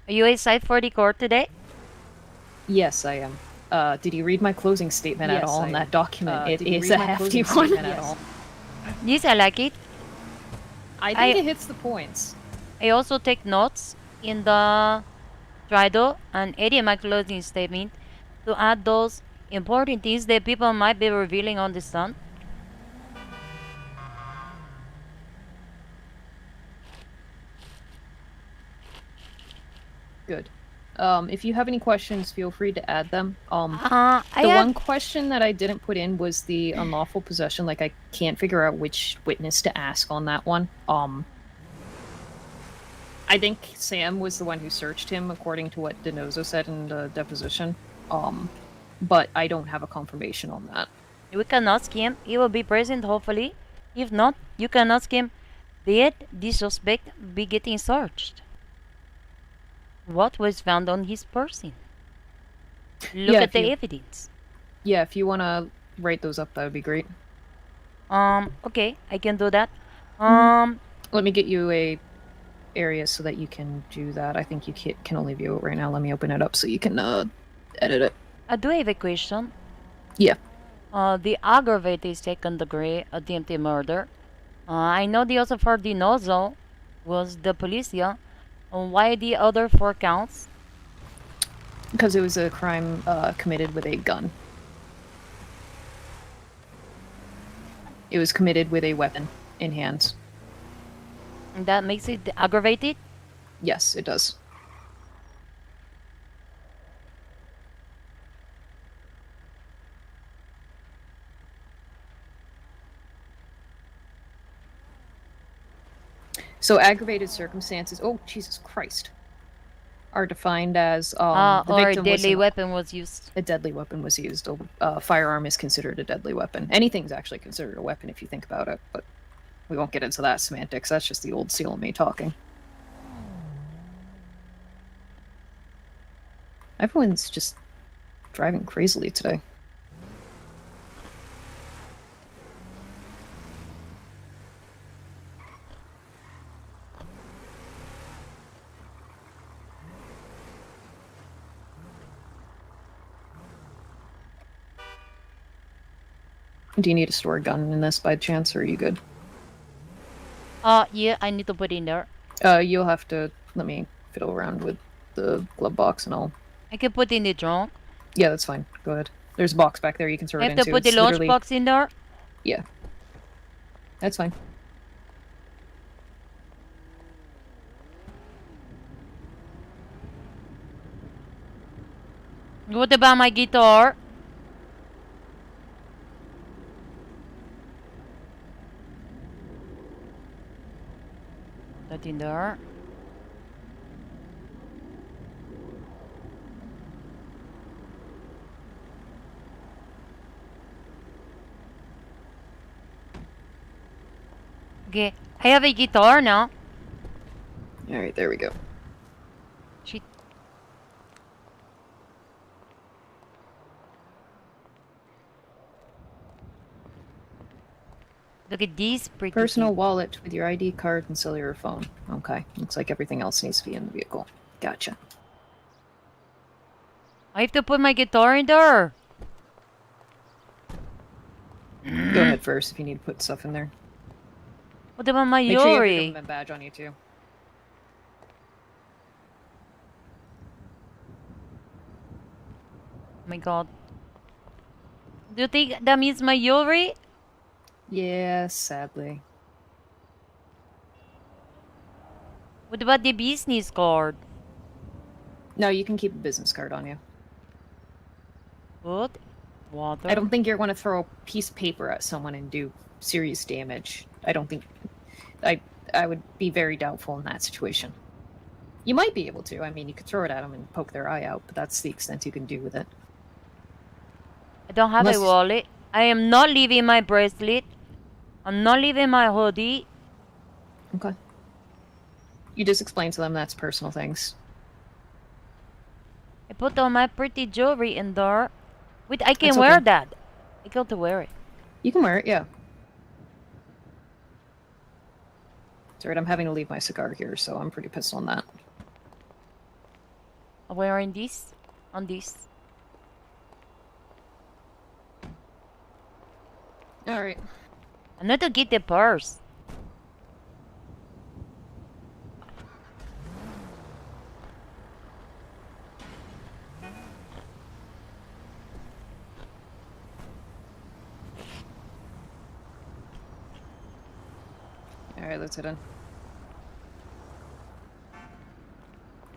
Are you excited for the court today? Yes, I am. Did you read my closing statement at all in that document? It Did you is read a my hefty closing one. statement at all? Yes, I like it. I think I it hits the points. I also take notes in the title and edit my closing statement to add those important things that people might be revealing on the stand. Good. If you have any questions, feel free to add them. I The have one question that I didn't put in was the unlawful possession. Like, I can't figure out which witness to ask on that one. I think Sam was the one who searched him, according to what Denozo said in the deposition. But I don't have a confirmation on that. we can ask him. He will be present, hopefully. If not, you can ask him. Did the suspect be getting searched? What was found on his person? Look at the evidence. Yeah, if you want to write those up, that would be great. Okay, I can do that. Let me get you a area so that you can do that. I think you can only view it right now. Let me open it up so you can edit it. I do have a question. Yeah. The aggravated second degree attempted murder. I know the other for the nozzle was the policia. Why the other 4 counts? Because it was a crime committed with a gun. It was committed with a weapon in hand. And that makes it aggravated? Yes, it does. So aggravated circumstances, oh, Jesus Christ, are defined as the or a victim deadly weapon was used. A deadly weapon was used. A firearm is considered a deadly weapon. Anything's actually considered a weapon if you think about it, but we won't get into that semantics. That's just the old seal and me talking. Everyone's just driving crazily today. Do you need to store a gun in this by chance, or are you good? Yeah, I need to put in there. You'll have to let me fiddle around with the glove box and all. I can put in the trunk. Yeah, that's fine. Go ahead. There's a box back there you can throw it into. I have to put the lunch box in there? Yeah. That's fine. What about my guitar? That in there. Okay, I have a guitar now. Alright, there we go. Shit. Look at these pretty personal wallet with your ID card and cellular phone. Okay, looks like everything else needs to be in the vehicle. Gotcha. I have to put my guitar in there. Go ahead first if you need to put stuff in there. What about my Make sure you have jewelry? your government badge on you too. Oh my god. Do you think that means my jewelry? Yeah, sadly. What about the business card? No, you can keep a business card on you. What? Water? I don't think you're going to throw a piece of paper at someone and do serious damage. I don't think... I would be very doubtful in that situation. You might be able to. I mean, you could throw it at them and poke their eye out, but that's the extent you can do with it. I don't have a wallet. I am not leaving my bracelet. I'm not leaving my hoodie. Okay. You just explain to them that's personal things. I put all my pretty jewelry in there. Wait, I can wear that. I got to wear it. You can wear it, yeah. It's alright, I'm having to leave my cigar here, so I'm pretty pissed on that. We're in this. On this. Alright. I need to get the purse. Alright, let's hit in.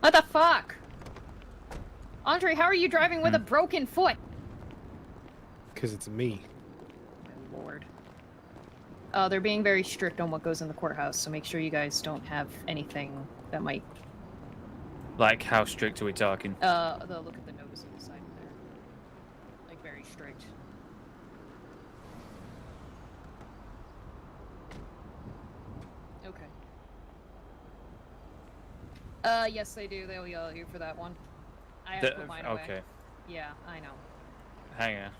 What the fuck? Andre, how are you driving with a broken foot? Because it's me. My lord. They're being very strict on what goes in the courthouse, so make sure you guys don't have anything that might... Like, how strict are we talking? Look at the notice on the side there. Like, very strict. Okay. Yes, they do. They'll yell at you for that one. I have to put mine away. Okay. Yeah, I know. Hang on.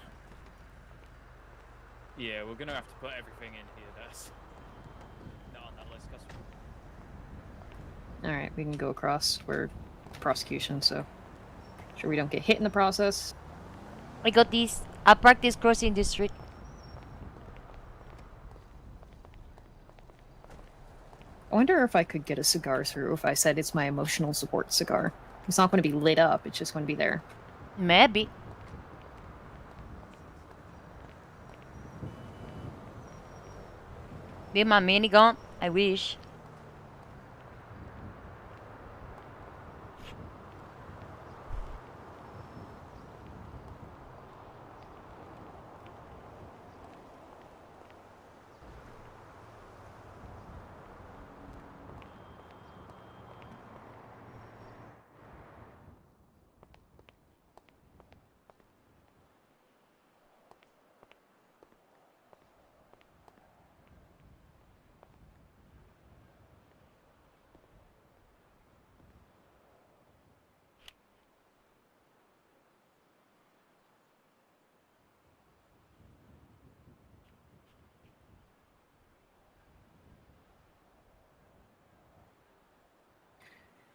Yeah, we're gonna have to put everything in here that's not on that list. Alright, we can go across. We're prosecution, so... Sure we don't get hit in the process. I got this. I practice crossing the street. I wonder if I could get a cigar through if I said it's my emotional support cigar. It's not going to be lit up, it's just going to be there. Maybe. Be my minigun? I wish.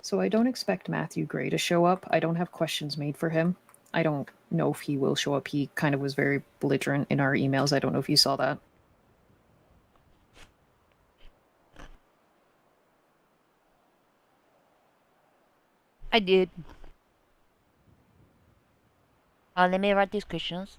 So I don't expect Matthew Gray to show up. I don't have questions made for him. I don't know if he will show up. He kind of was very belligerent in our emails. I don't know if you saw that. I did. Let me write these questions.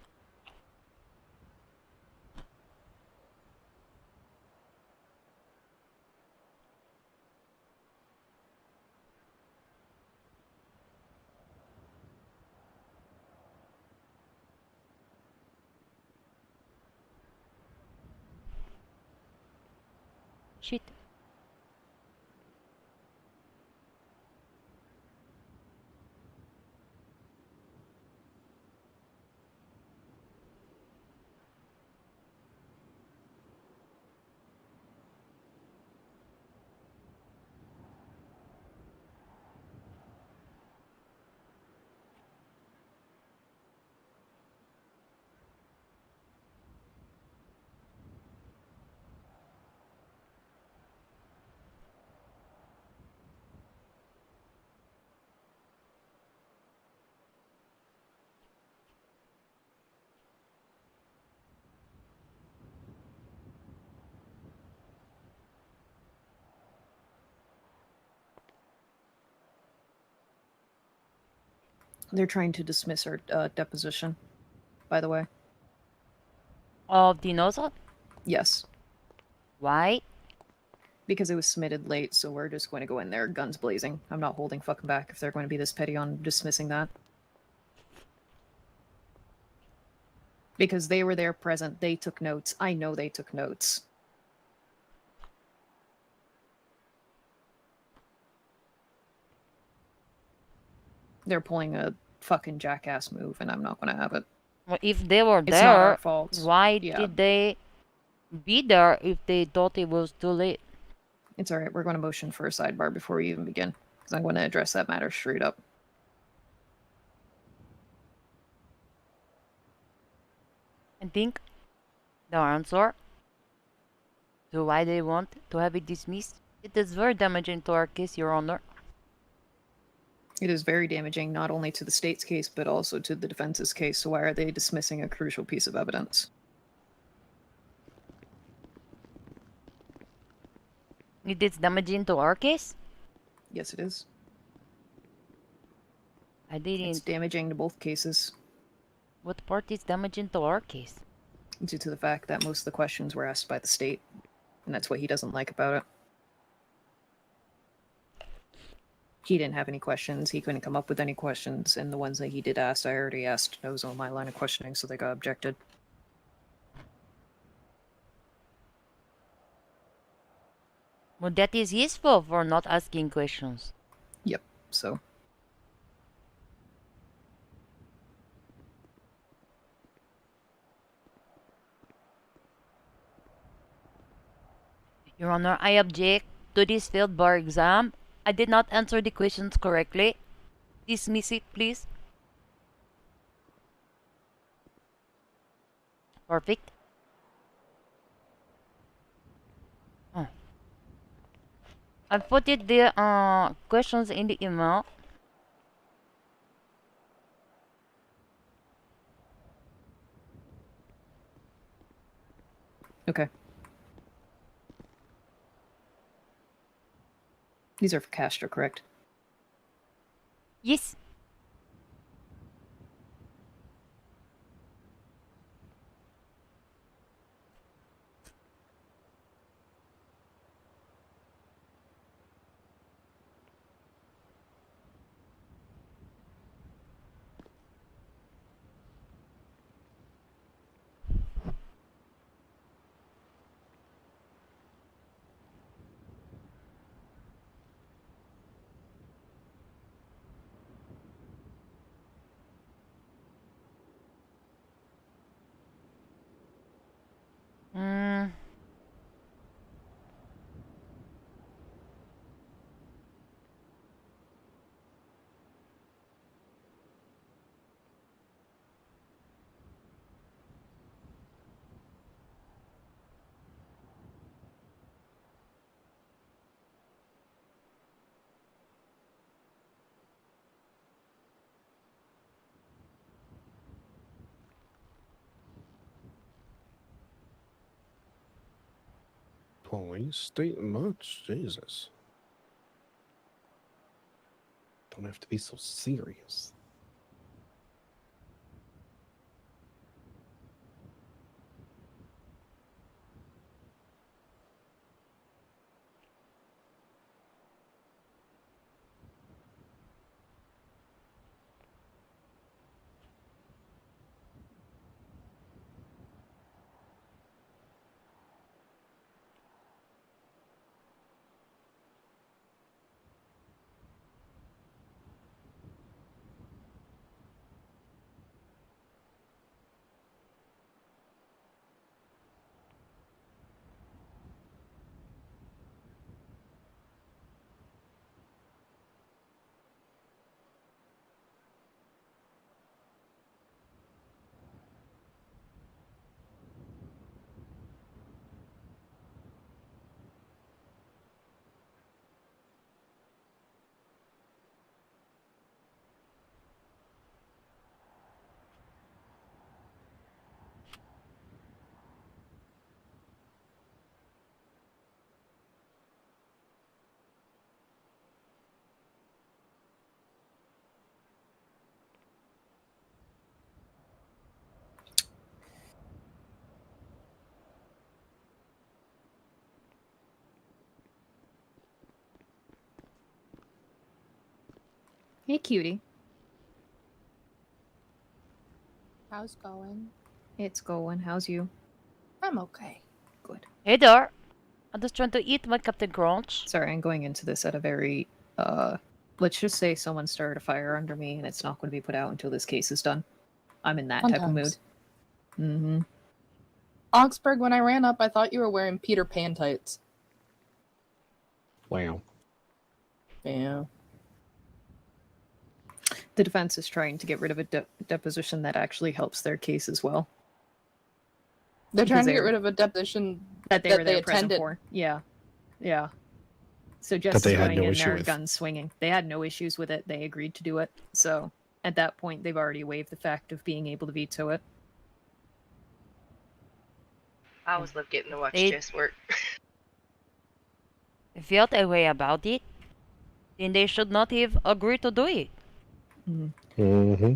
Shit. They're trying to dismiss our deposition, by the way. Of Dinosaur? Yes. Why? Because it was submitted late, so we're just going to go in there guns blazing. I'm not holding fucking back if they're going to be this petty on dismissing that. Because they were there present, they took notes. I know they took notes. They're pulling a fucking jackass move, and I'm not going to have it. Well, if they were It's not our there, fault. why Yeah. did they be there if they thought it was too late? It's alright, we're going to motion for a sidebar before we even begin. Because I'm going to address that matter straight up. I think the answer to why they want to have it dismissed, it is very damaging to our case, Your Honor. It is very damaging, not only to the state's case, but also to the defense's case. So why are they dismissing a crucial piece of evidence? It is damaging to our case? Yes, it is. I It's didn't. damaging to both cases, What part is damaging to our case? due to the fact that most of the questions were asked by the state, and that's what he doesn't like about it. He didn't have any questions. He couldn't come up with any questions, and the ones that he did ask, I already asked. That was on my line of questioning, so they got objected. Well, that is useful for not asking questions. Yep. So Your Honor, I object to this field bar exam. I did not answer the questions correctly. Dismiss it, please. Perfect. Oh. I put it the questions in the email. okay. These are for Castro, correct? Yes. Mm. Please state much, Jesus. Don't have to be so serious. Hey, cutie. How's it going? It's going. How's you? I'm okay. Good. Hey there. I'm just trying to eat my Captain Crunch. Sorry, I'm going into this at a very, let's just say someone started a fire under me and it's not going to be put out until this case is done. I'm in that type of mood. Sometimes. Mm-hmm. Augsburg, when I ran up, I thought you were wearing Peter Pan tights. Wow. Yeah. The defense is trying to get rid of a deposition that actually helps their case as well. They're Because trying to get they're- rid of a deposition That they that were they there present attended. for. Yeah. Yeah. So just they had going no in issue there, with. gun swinging. They had no issues with it. They agreed to do it. So at that point, they've already waived the fact of being able to veto it. I always love getting to watch They chess work. felt a way about it, then they should not have agreed to do it. Mm-hmm.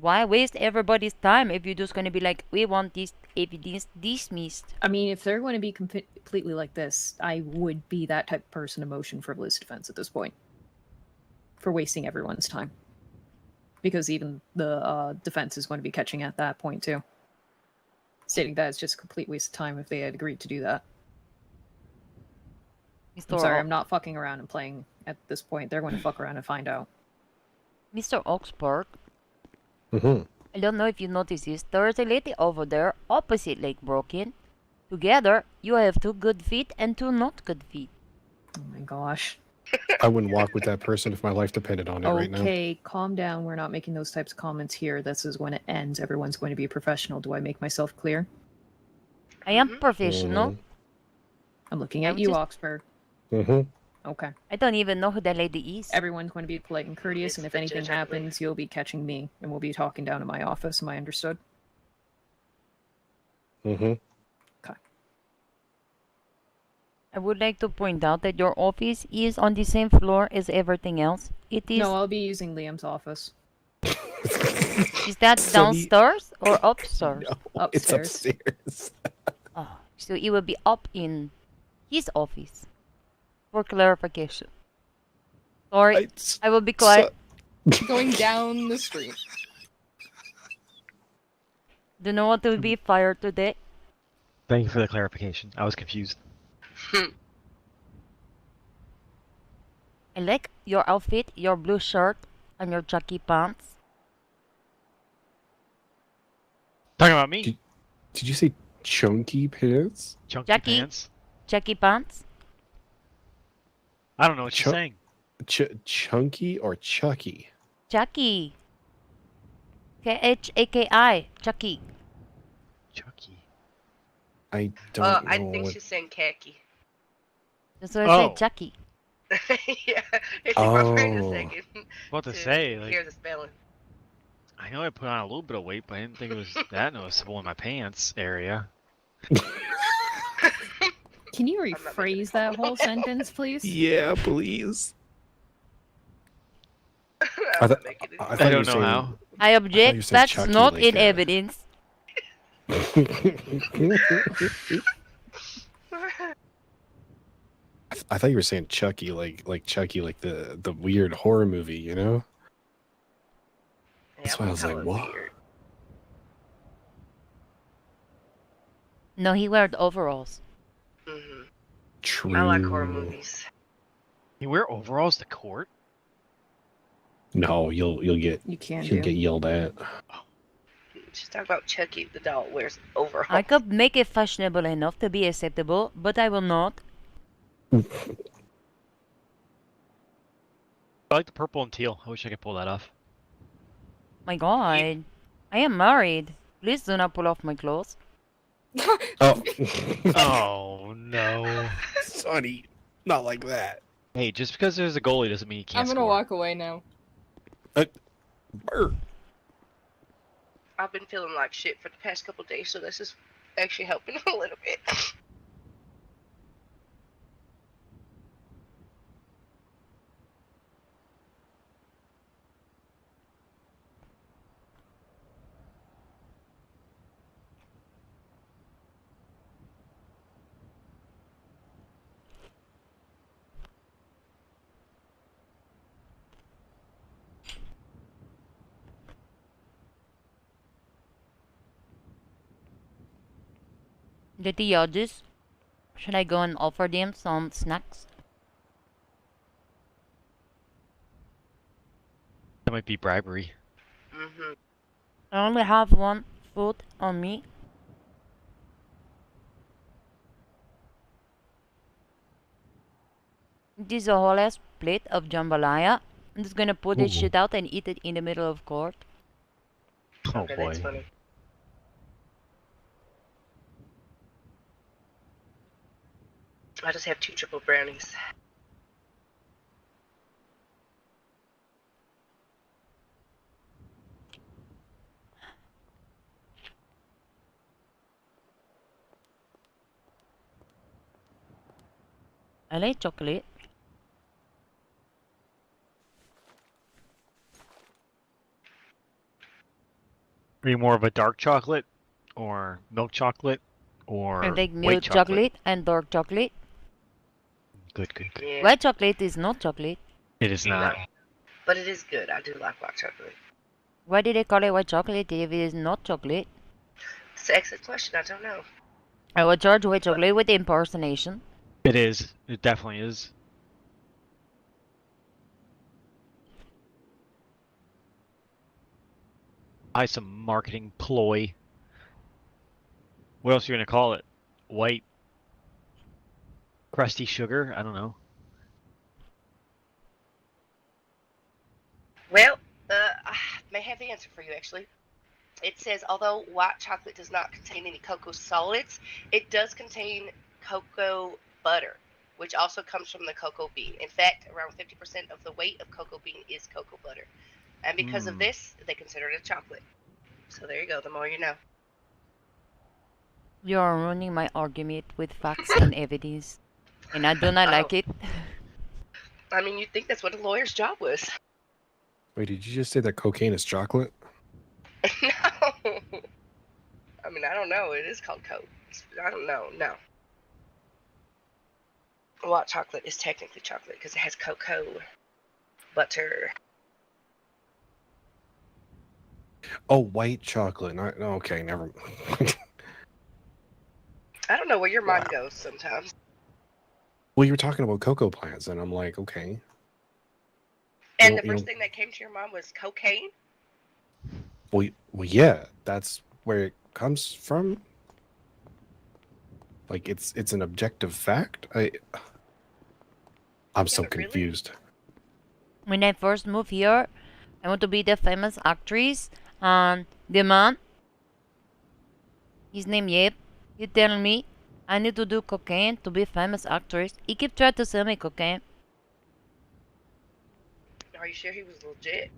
Why waste everybody's time if you're just gonna be like, we want this evidence dismissed? I mean, if they're going to be completely like this, I would be that type of person to motion frivolous defense at this point for wasting everyone's time. Because even the defense is going to be catching at that point too. Stating that it's just a complete waste of time if they had agreed to do that. Mr. I'm sorry, O- I'm not fucking around and playing at this point. They're going to fuck around and find out. Mr. Oxford, Mm-hmm. I don't know if you noticed this. There's a lady over there, opposite Lake Broken. Together, you have 2 good feet and 2 not good feet. Oh my gosh. I wouldn't walk with that person if my life depended on it right now. Okay, calm down. We're not making those types of comments here. This is when it ends. Everyone's going to be professional. Do I make myself clear? I am Mhm. professional. I'm looking I at was you, just- Oxford. Mm-hmm. Okay. I don't even know who that lady is. Everyone's going to be polite and courteous, It's and if the anything judge, I believe. happens, you'll be catching me, and we'll be talking down in my office. Am I understood? Mm-hmm. I would like to point out that your office is on the same floor as everything else. It is. No, I'll be using Liam's office. Is that Sonny- downstairs or upstairs? No, it's Upstairs. upstairs. Oh, so it will be up in his office. For clarification. Sorry, I will be quiet. Going down the street. Do not want to be fired today. Thank you for the clarification. I was confused. I like your outfit, your blue shirt, and your jockey pants. Talking about me? Did you say chunky pants? Chunky Jackie? pants? Jockey pants? I don't know what Chu- you're saying. Chunky or Chucky? Jockey. K-H-A-K-I. Jockey. Chucky. I don't know. I think what- she's saying khaki. That's what I Oh. said, Jockey. Yeah, it took my brain a Oh. second What to to say? Like, hear the spelling. I know I put on a little bit of weight, but I didn't think it was that noticeable in my pants area. Can you not making rephrase it that fun. whole sentence, please? Yeah, please. I'm thought- not making it. I I thought you don't were know saying- how. I you object. said That's Chucky not like in that. evidence. I thought you were saying Chucky, like Chucky, like the weird horror movie, you know? That's why I was like, hella what? weird. No, he wears overalls. Mhm. True. I like horror movies. You wear overalls to court? No, you'll get You can you'll do. get yelled at. Just talk about Chucky the doll wears overalls. I could make it fashionable enough to be acceptable, but I will not. I like the purple and teal. I wish I could pull that off. My god. I am married. Please do not pull off my clothes. Oh, Oh no. Sonny, not like that. Hey, just because there's a goalie doesn't mean you can't I'm gonna score. walk away now. Brr. I've been feeling like shit for the past couple days, so this is actually helping a little bit. The judges, should I go and offer them some snacks? That might be bribery. Mhm. I only have 1 foot on me. This is a whole ass plate of jambalaya. I'm just gonna put this Ooh. shit out and eat it in the middle of court. Oh Okay, boy. that's funny. I just have 2 triple brownies. I like chocolate. Are you more of a dark chocolate, or milk chocolate, or I like white milk chocolate and dark chocolate. Good, good, good. Yeah. White chocolate is not chocolate. It is not. But it is good. I do like white chocolate. Why did they call it white chocolate if it is not chocolate? It's an excellent question. I don't know. I would charge white chocolate with impersonation. It is. It definitely is. Buy some marketing ploy. What else are you gonna call it? White crusty sugar? I don't know. Well, I may have the answer for you, actually. It says, although white chocolate does not contain any cocoa solids, it does contain cocoa butter, which also comes from the cocoa bean. In fact, around 50% of the weight of cocoa bean is cocoa butter. And because of this, they consider it a chocolate. So there you go. The more you know. You are ruining my argument with facts and evidence. And I do not like it. I mean, you'd think that's what a lawyer's job was. Wait, did you just say that cocaine is chocolate? No. I mean, I don't know. It is called Coke. I don't know. No. White chocolate is technically chocolate because it has cocoa butter. Oh, white chocolate. Not okay. Never. I don't know where your mind goes sometimes. Well, you were talking about cocoa plants, and I'm like, okay. And Well, the first thing that came to your mind was cocaine? Well, yeah, that's where it comes from. Like, it's an objective fact. I'm so but really? confused. When I first moved here, I want to be the famous actress. And the man, his name Yep, he tell me I need to do cocaine to be famous actress. He kept trying to sell me cocaine. Are you sure he was legit?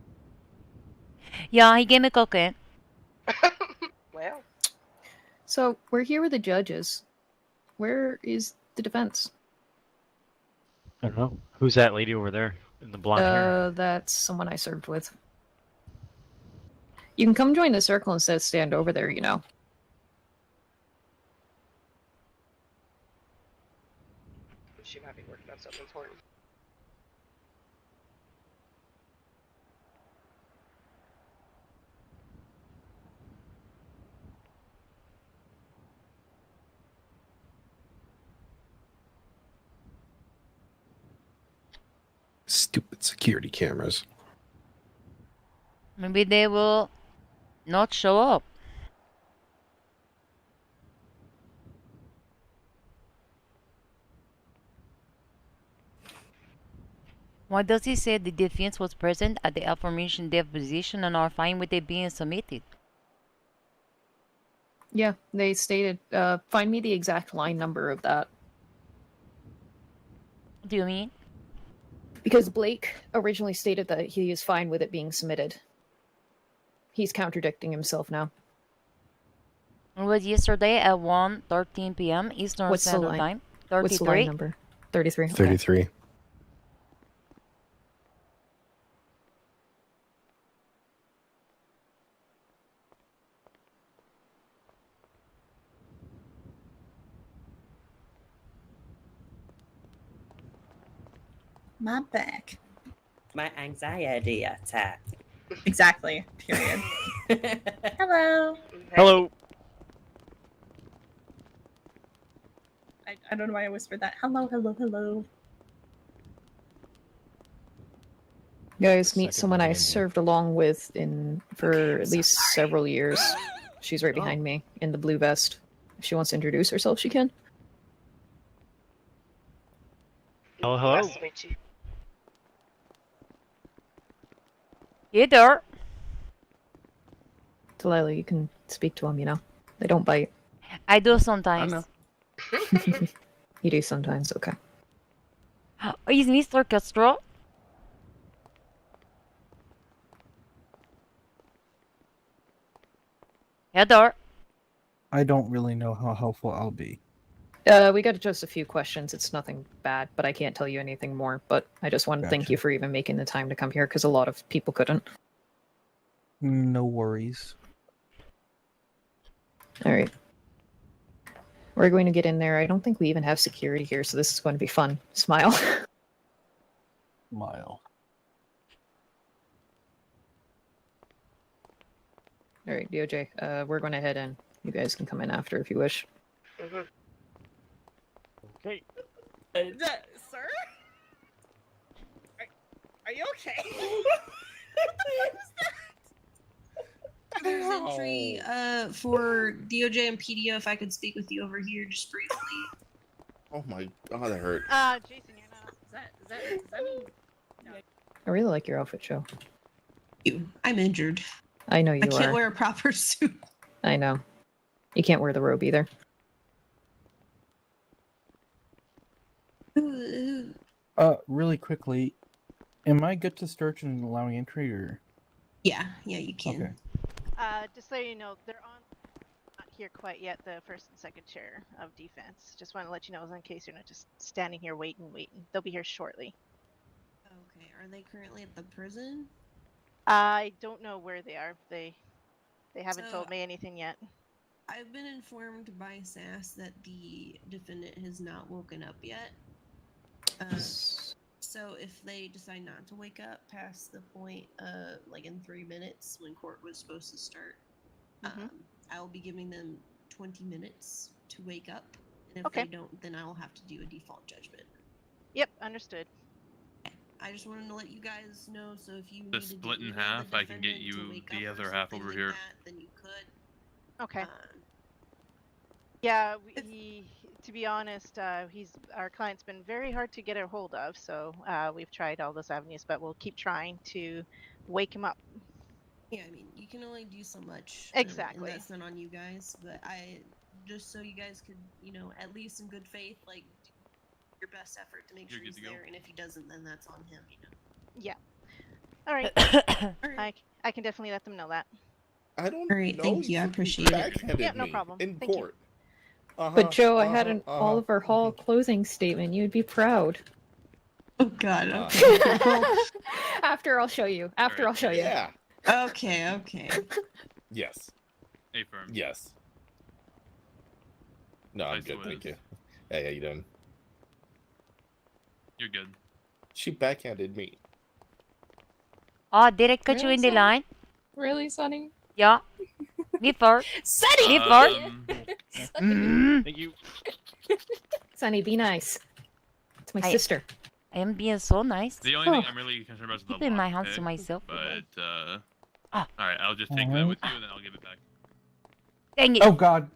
Yeah, he gave me cocaine. Well, So we're here with the judges. Where is the defense? I don't know. Who's that lady over there in the blonde hair? That's someone I served with. You can come join the circle instead of stand over there, you know. she might be working on something important. Stupid security cameras. Maybe they will not show up. Why does he say the defense was present at the aforementioned deposition and are fine with it being submitted? Yeah, they stated, find me the exact line number of that. What do you mean? Because Blake originally stated that he is fine with it being submitted. He's contradicting himself now. It was yesterday at 1:13 p.m. Eastern What's the Standard line? Time. What's the 33. line number? 33. Okay. 33. My back. My anxiety attack. Exactly. Period. Hello. Hello. I don't know why I whispered that. Hello, hello, hello. Guys, meet Second someone I November. served along with for at least several years. She's right behind me in the blue vest. If she wants to introduce herself, she can. Hello, hello. Nice to meet you. Hey there. Delilah, you can speak to them, you know. They don't bite. I do sometimes. know. You do sometimes. Okay. Is Mr. Castro? Heather? I don't really know how helpful I'll be. We got just a few questions. It's nothing bad, but I can't tell you anything more. But I just want to thank Gotcha. you for even making the time to come here, because a lot of people couldn't. No worries. All right. We're going to get in there. I don't think we even have security here, so this is going to be fun. Smile. Smile. All right, DOJ. We're going to head in. You guys can come in after if you wish. Mhm. Okay. Sir? Are you okay? There's entry for DOJ and PDO. If I could speak with you over here just briefly. Oh my god, that hurt. Jason, you're not. Does that mean? No. I really like your outfit, Joe. I'm injured. I know you I can't are. wear a proper suit. I know. You can't wear the robe either. Really quickly, am I good to search and allowing entry, or? Yeah, you can. Okay. Just so you know, they're not here quite yet. The first and second chair of defense. Just want to let you know, in case you're not just standing here waiting. They'll be here shortly. Okay. Are they currently at the prison? I don't know where they are. They haven't So- told me anything yet. I've been informed by SAS that the defendant has not woken up yet. So if they decide not to wake up past the point, like in 3 minutes when court was supposed to start, I will be giving them 20 minutes to wake up. And if they don't, then I will have to do a default judgment. Yep, understood. I just wanted to let you guys know. So if you The needed split to in email half, the I can get defendant to you wake the up or other half something over like here. that, then you could. Okay. Yeah, to be honest, our client's been very hard to get a hold of, so we've tried all those avenues, but we'll keep trying to wake him up. Yeah, I mean, you can only do so much. Exactly. And that's not on you guys, but just so you guys could, at least in good faith, like, do your best effort to make sure he's there, and if he doesn't, then that's on him, Yeah. All right. I can definitely let them know that. I don't All right, know. thank you. I appreciate it. Backhanded Yeah, no me problem. in Thank you. court. But Joe, I had an Oliver Hall closing statement. You'd be proud. Oh God. Okay. After I'll show you. After I'll show you. Yeah. Okay. Yes. A firm. Yes. No, I'm good, thank you. Hey, how you doing? You're good. She backhanded me. Oh, did I cut you Really, in the Sonny? line? Really, Sonny? Yeah. Me first. Sonny! Me first. Thank you. Sonny, be nice. It's my sister. I am being so nice. The only thing I'm really concerned about is the Keeping my hands lockpick, to myself. But alright, I'll just take that Alright. with you and then I'll give it back. Dang it. Oh God.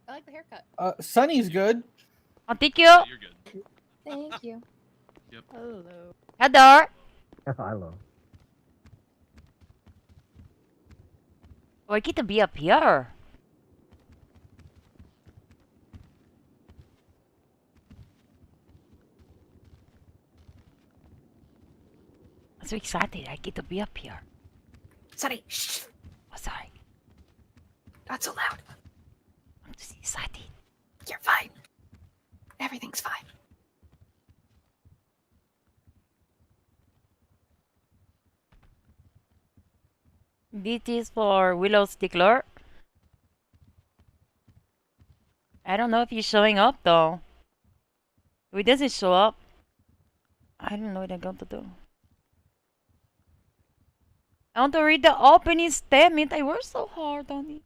I like the haircut. Sunny's good. Oh, thank you. You're good. Thank you. Yep. Hello. Heather. Hello. Oh, I get to be up here. I'm so excited. I get to be up here. Sonny, shh. Oh, sorry. Not so loud. I'm just excited. You're fine. Everything's fine. This is for Willow Stickler. I don't know if he's showing up though. If he doesn't show up, I don't know what I'm going to do. I want to read the opening statement. I worked so hard on it.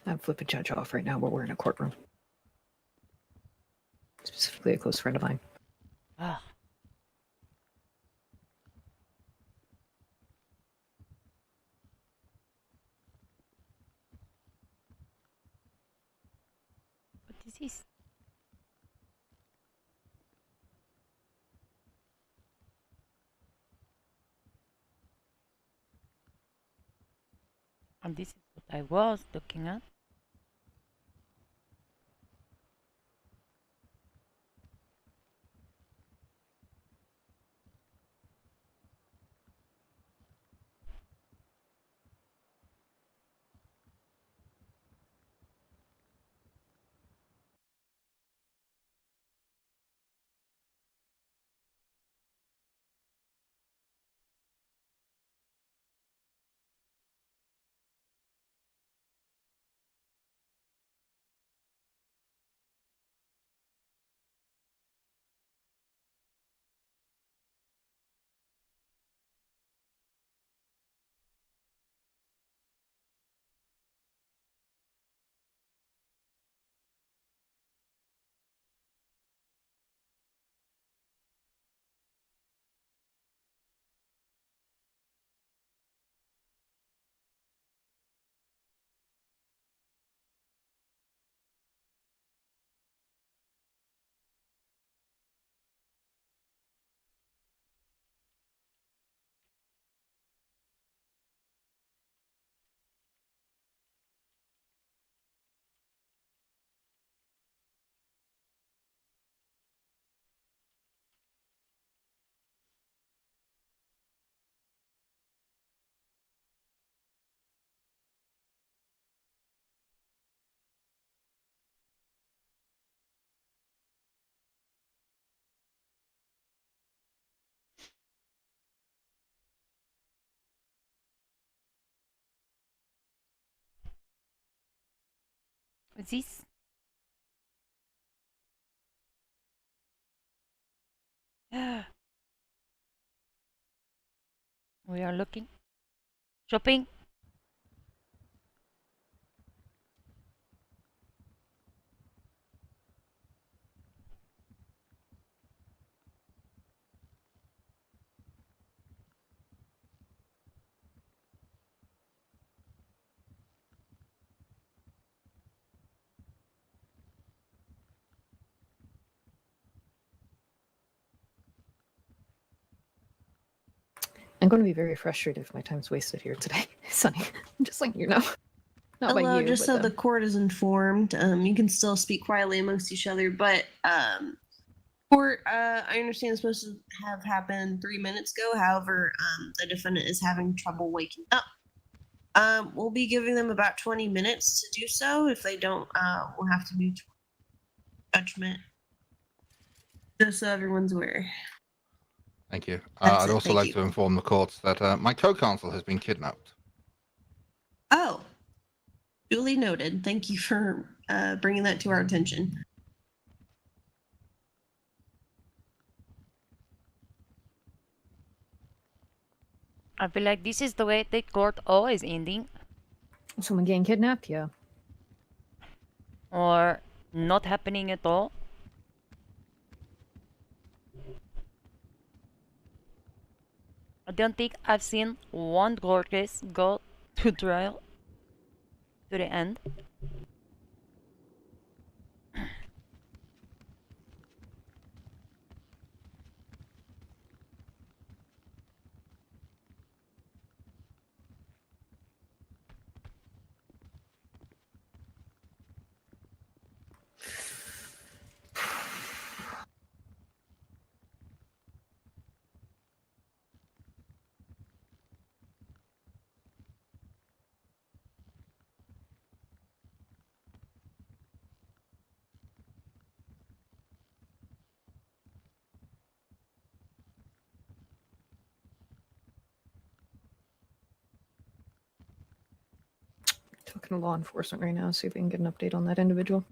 I'm flipping Judge off right now, but we're in a courtroom. Specifically a close friend of mine. Ah. And this is what I was looking at. This. We are looking. Shopping. I'm going to be very frustrated if my time's wasted here today, Sonny. I'm just letting you know. Not by Hello, you, just but so them. the court is informed, you can still speak quietly amongst each other, but court, I understand it's supposed to have happened 3 minutes ago. However, the defendant is having trouble waking up. We'll be giving them about 20 minutes to do so. If they don't, we'll have to do judgment. Just so everyone's aware. Thank you. That's I'd it, also thank like you. to inform the courts that my co-counsel has been kidnapped. Oh, duly noted. Thank you for bringing that to our attention. I feel like this is the way the court always ending. Someone getting kidnapped? Yeah. Or not happening at all. I don't think I've seen one court case go to trial to the end. Talking to law enforcement right now, see if we can get an update on that individual.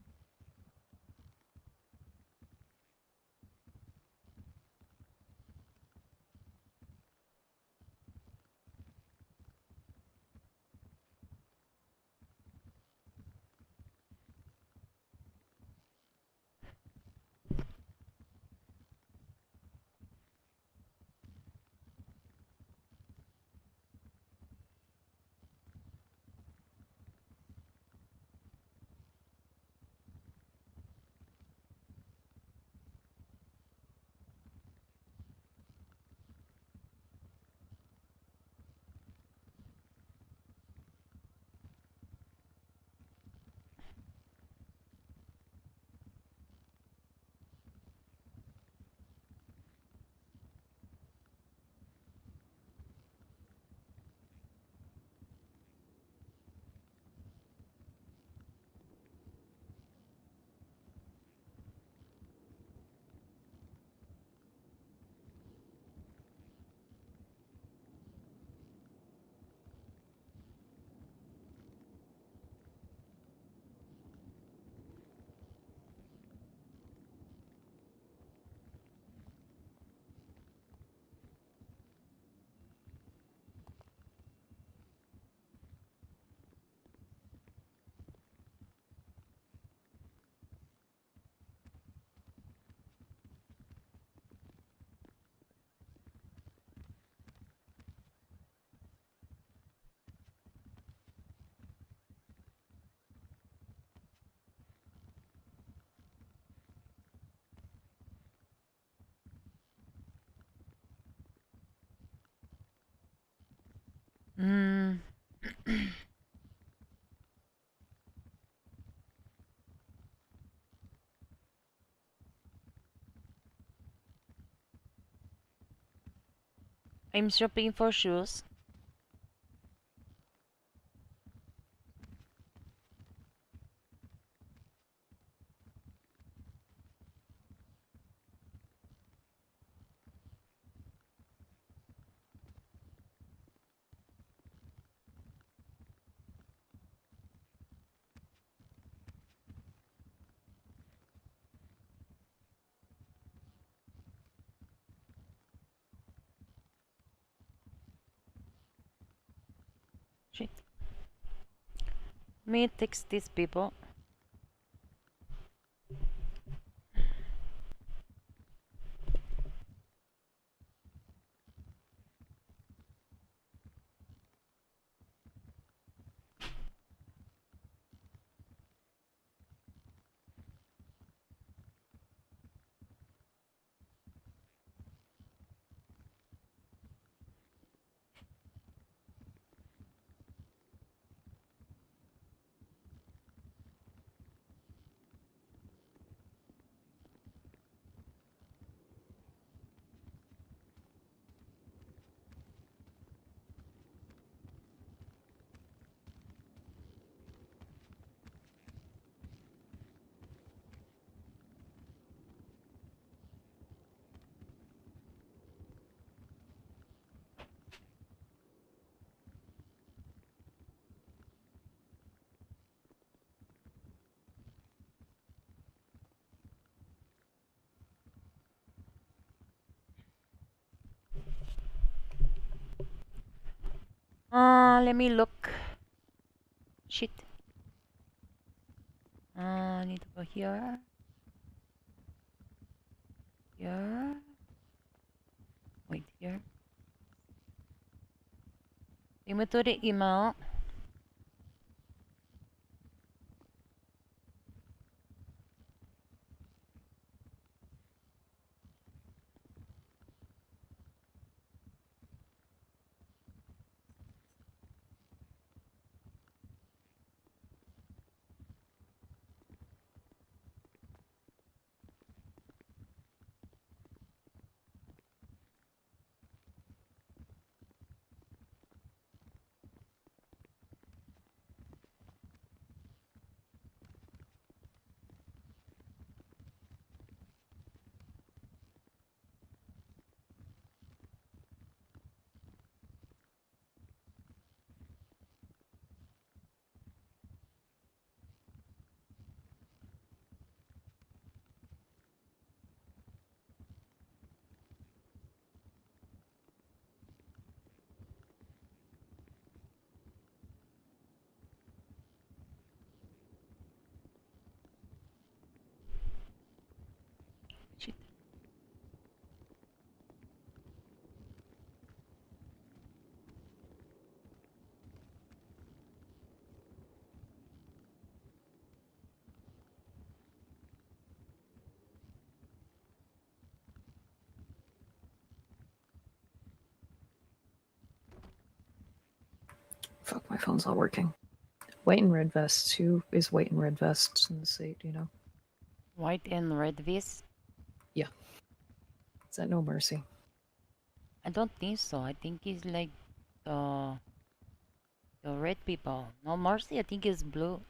I'm shopping for shoes. Shit. Me text these people. Let me look. Shit. I need to go here. Here. Wait, here. Take me to the email. Shit. Fuck, my phone's not working. White and red vests. Who is white and red vests in the state? Do you know? White and red vest? Yeah. Is that No Mercy? I don't think so. I think it's like the red people. No mercy. I think it's blue.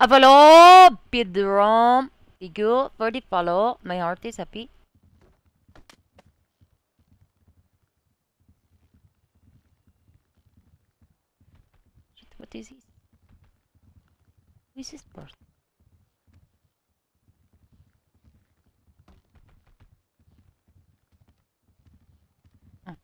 A follow, Pedro. Thank you for the follow. My heart is happy. Shit, what is this? Who is this person? Oh.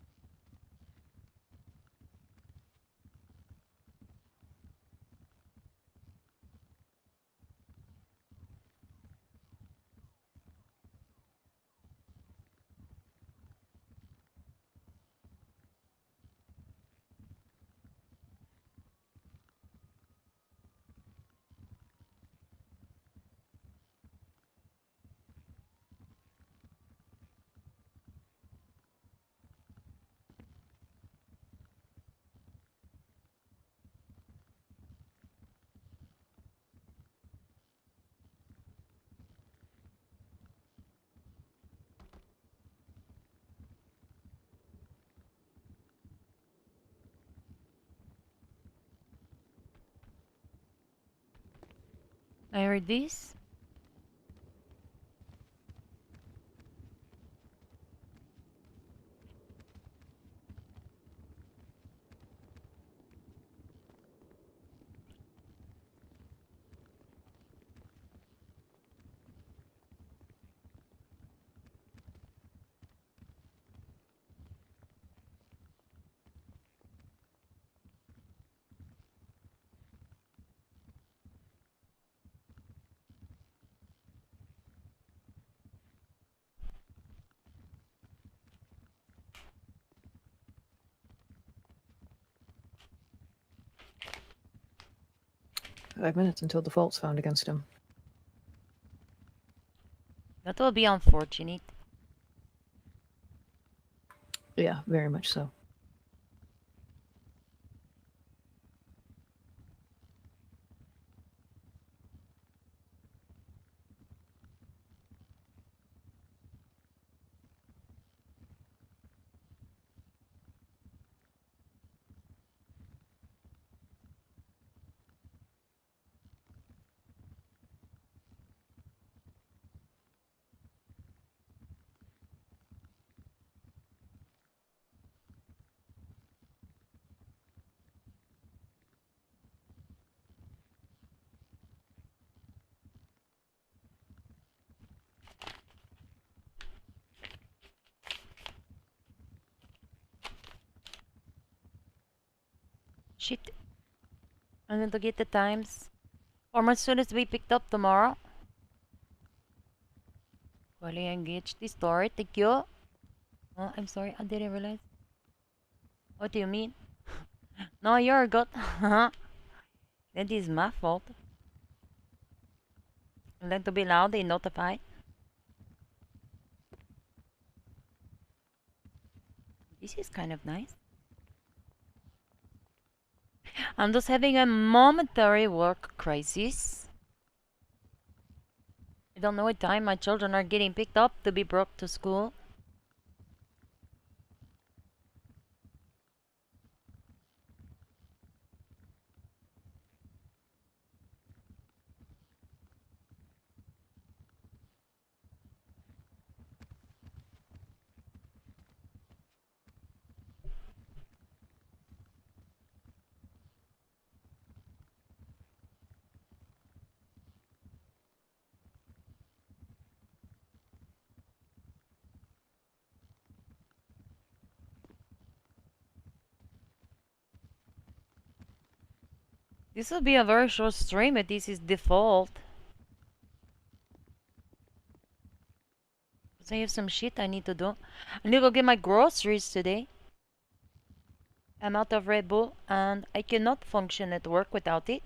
I heard this. Five minutes until default's found against him. That will be unfortunate. Yeah, very much so. Shit. I need to get the times. Or as soon as we picked up tomorrow. Fully engaged the store. Thank you. Oh, I'm sorry. I didn't realize. What do you mean? No, you're good. That is my fault. I like to be loud and notified. This is kind of nice. I'm just having a momentary work crisis. I don't know what time my children are getting picked up to be brought to school. This will be a very short stream, but this is default. Because I have some shit I need to do. I need to go get my groceries today. I'm out of Red Bull and I cannot function at work without it.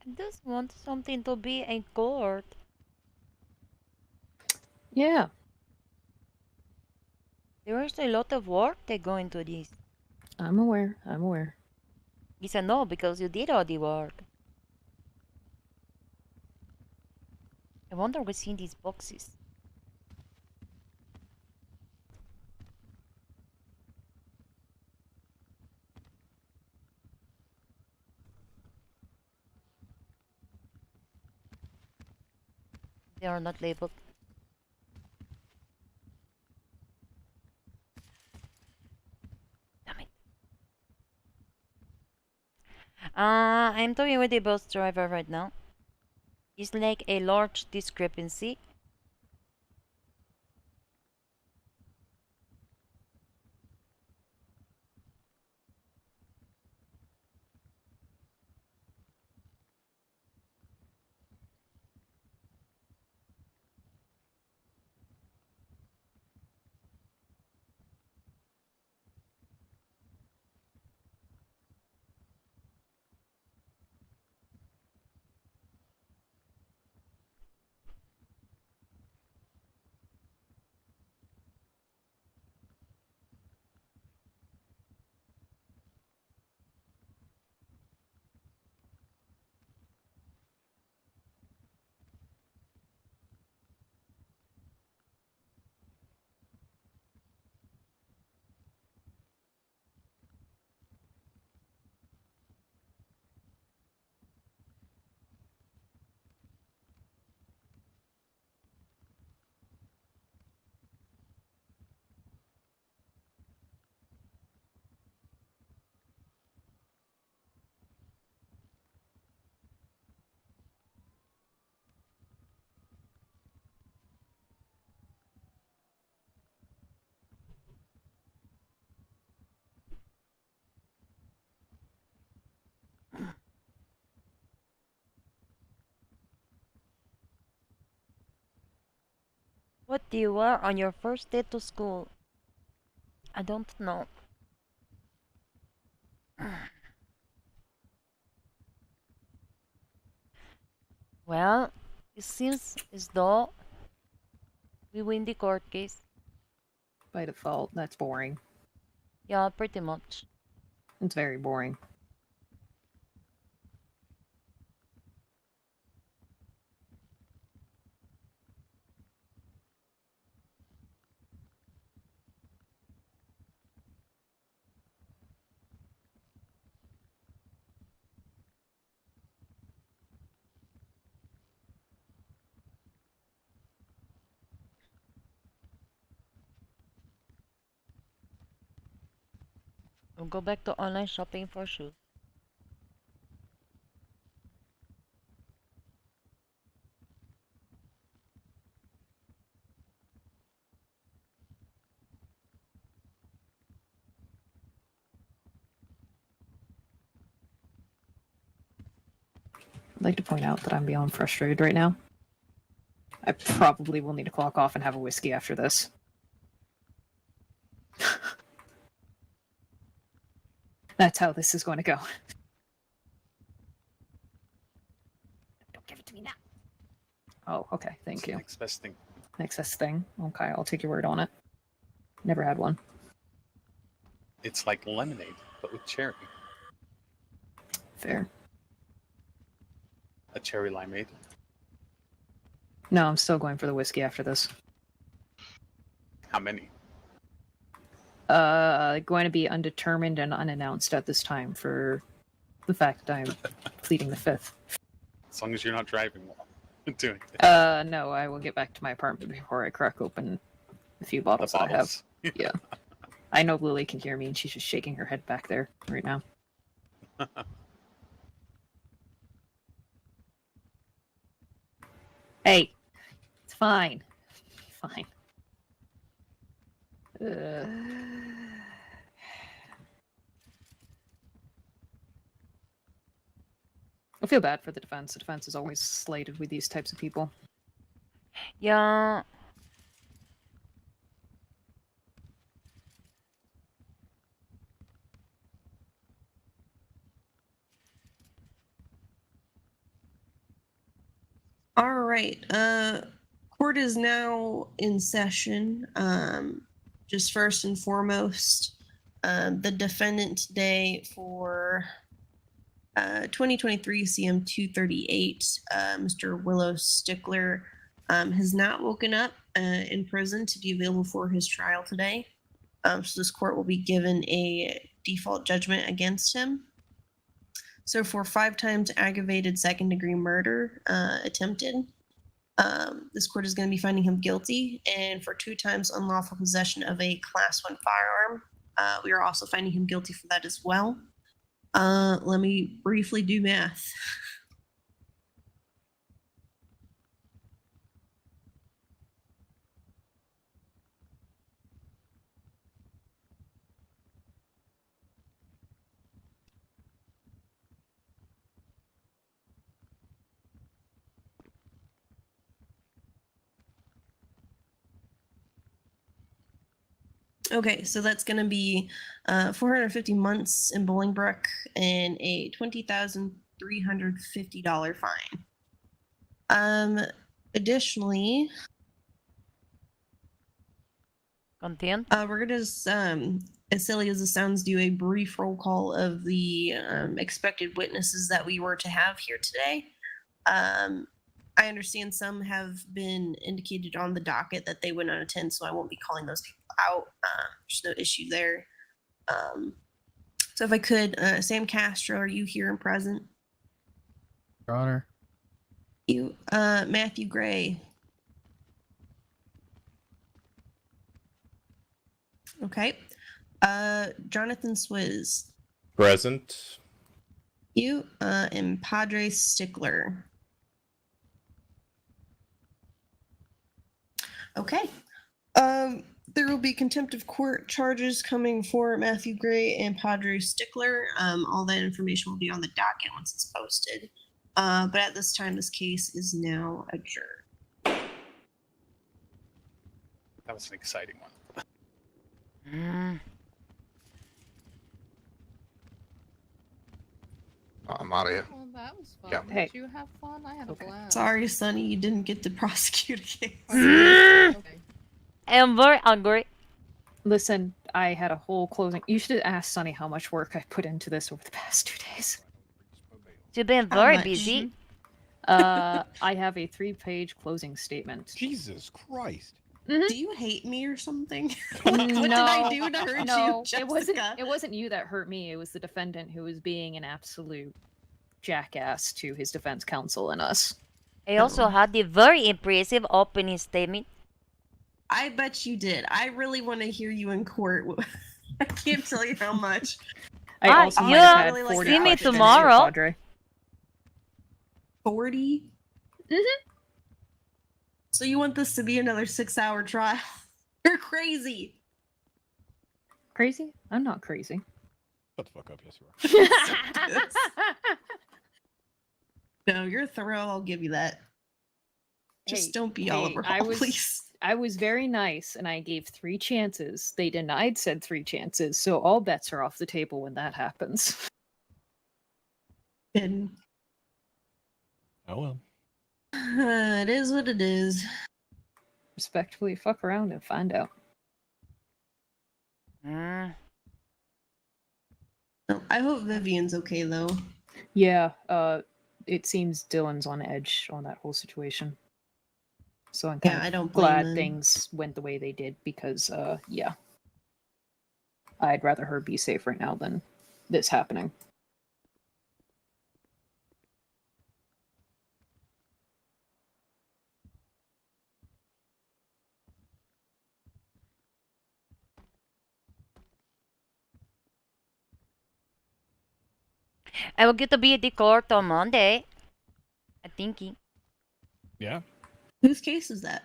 I just want something to be a court. Yeah. There is a lot of work that go into this. I'm aware. I'm aware. He said no, because you did all the work. I wonder what's in these boxes. They are not labeled. Damn it. I'm talking with the bus driver right now. It's like a large discrepancy. What do you wear on your first day to school? I don't know. Well, it seems as though we win the court case. By default, that's boring. Yeah, pretty much. It's very boring. We'll go back to online shopping for shoes. I'd like to point out that I'm beyond frustrated right now. I probably will need to clock off and have a whiskey after this. That's how this is going to go. Don't give it to me now. Oh, okay. Thank you. Next best thing. Next best thing. Okay, I'll take your word on it. Never had one. It's like lemonade, but with cherry. Fair. A cherry limeade. No, I'm still going for the whiskey after this. How many? Going to be undetermined and unannounced at this time for the fact that I'm pleading the fifth. As long as you're not driving while doing it. No, I will get back to my apartment before I crack open a few bottles that I have. bottles. Yeah. I know Lily can hear me and she's just shaking her head back there right now. Hey, it's fine. Fine. I feel bad for the defense. The defense is always slated with these types of people. Yeah. All right. Court is now in session. Just first and foremost, the defendant today for 2023 CM 238, Mr. Willow Stickler, has not woken up in prison to be available for his trial today. So this court will be given a default judgment against him. So for 5 times aggravated second-degree murder attempted, this court is going to be finding him guilty. And for 2 times unlawful possession of a Class 1 firearm, we are also finding him guilty for that as well. Let me briefly do math. Okay, so that's going to be 450 months in Bolingbrook and a $20,350 fine. Additionally, Content. we're going to, as silly as it sounds, do a brief roll call of the expected witnesses that we were to have here today. I understand some have been indicated on the docket that they would not attend, so I won't be calling those people out. There's no issue there. So if I could, Sam Castro, are you here and present? Your Honor. You, Matthew Gray. Okay. Jonathan Swizz. Present. You, and Padre Stickler. Okay. There will be contempt of court charges coming for Matthew Gray and Padre Stickler. All that information will be on the docket once it's posted. But at this time, this case is now adjourned. That was an exciting one. Mm. I'm out of here. Well, that was fun. Yeah. Did you have fun? I had a blast. Sorry, Sonny, you didn't get to prosecute a case. Okay. I'm very hungry. Listen, I had a whole closing. You should ask Sunny how much work I put into this over the past 2 days. You've been How very much? busy. I have a 3-page closing statement. Jesus Christ. Do you hate me or something? What did I do to hurt no, you, it wasn't. Jessica? It wasn't you that hurt me. It was the defendant who was being an absolute jackass to his defense counsel and us. I also had the very impressive opening statement. I bet you did. I really want to hear you in court. I can't tell you how much. I Ah, also you might have had really 40 like see me questions for tomorrow. Padre. 40? Mm-hmm. So you want this to be another 6-hour trial? You're crazy. Crazy? I'm not crazy. Shut the fuck up, yes you are. No, you're thorough. I'll give you that. Just don't be Oliver Hall, please. I was very nice and I gave 3 chances. They denied said 3 chances, so all bets are off the table when that happens. And Oh well. it is what it is. Respectfully, fuck around and find out. Mm. I hope Vivian's okay though. Yeah, it seems Dylan's on edge on that whole situation. So I'm kind Yeah, of I don't blame glad him. things went the way they did because, yeah. I'd rather her be safe right now than this happening. I will get to be at the court on Monday. I think Yeah. Whose case is that?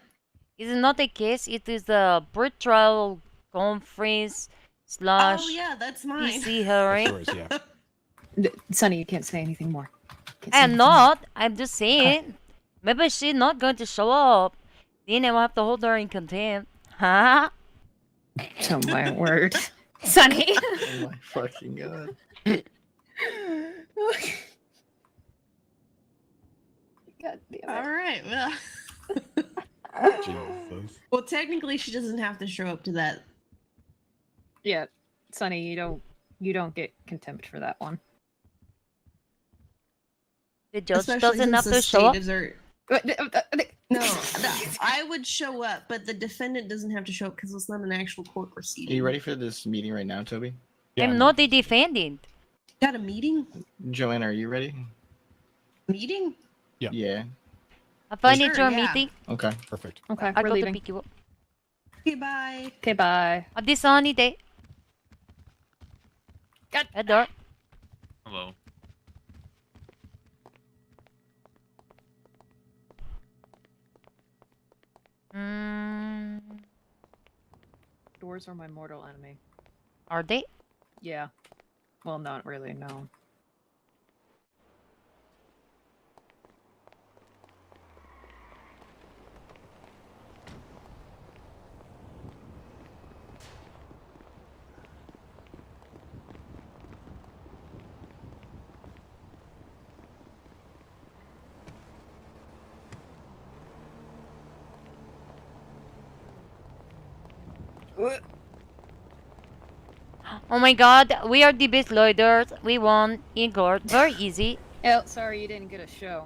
it is not a case. It is a pre-trial conference slash Oh yeah, that's mine. PC hearing. That's yours, yeah. Sonny, you can't say anything more. Can't say I'm anything not. I'm just saying. Maybe she's not going to show up. Then I will have to hold her in contempt. Huh? more. Oh my word. Sonny! Oh my fucking god. God damn All right. Well. Jesus. Well, technically, she doesn't have to show up to that. Yeah, Sonny, you don't get contempt for that one. The judge Especially doesn't have since to the show up. state is No, I would show up, but the defendant doesn't have to show up because it's not an actual court proceeding. Are you ready for this meeting right now, Toby? I'm not the defendant. Got a meeting? Joanna, are you ready? Meeting? Yeah. Yeah. I find Sure, it your yeah. meeting. Okay. Perfect. Okay, I we're got to leaving. pick you up. Okay, bye. Okay, bye. On this sunny day. Edgar. Hello. Mm, Doors are my mortal enemy. are they? Yeah. Well, not really, no. Oh my god, we are the best lawyers. We won in court. Very easy. Oh, sorry you didn't get a show.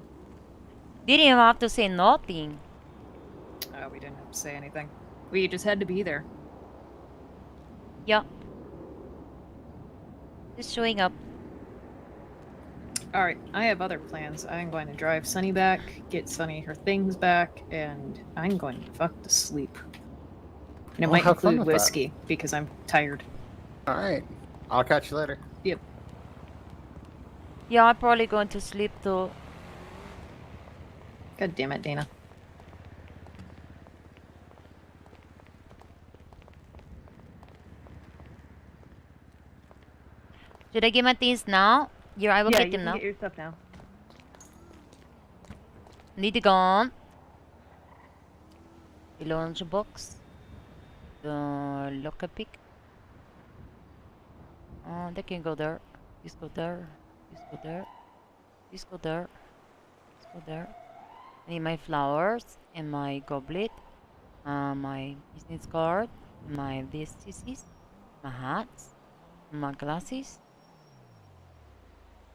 Didn't even have to say nothing. Oh, we didn't have to say anything. We just had to be there. Yeah. Just showing up. Alright, I have other plans. I'm going to drive Sunny back, get Sunny her things back, and I'm going to fuck to sleep. And it Well, might have fun include with that. whiskey, because I'm tired. Alright. I'll catch you later. Yep. Yeah, I'm probably going to sleep too. God damn it, Dana. Should I get my things now? Yeah, I will Yeah, get you them can now. get your stuff now. Need to go on. The lunch box. look a pick. They can go there. This go there. This go there. This go there. This go there. I need my flowers and my goblet. My business card. My VSTCs. My hats. My glasses.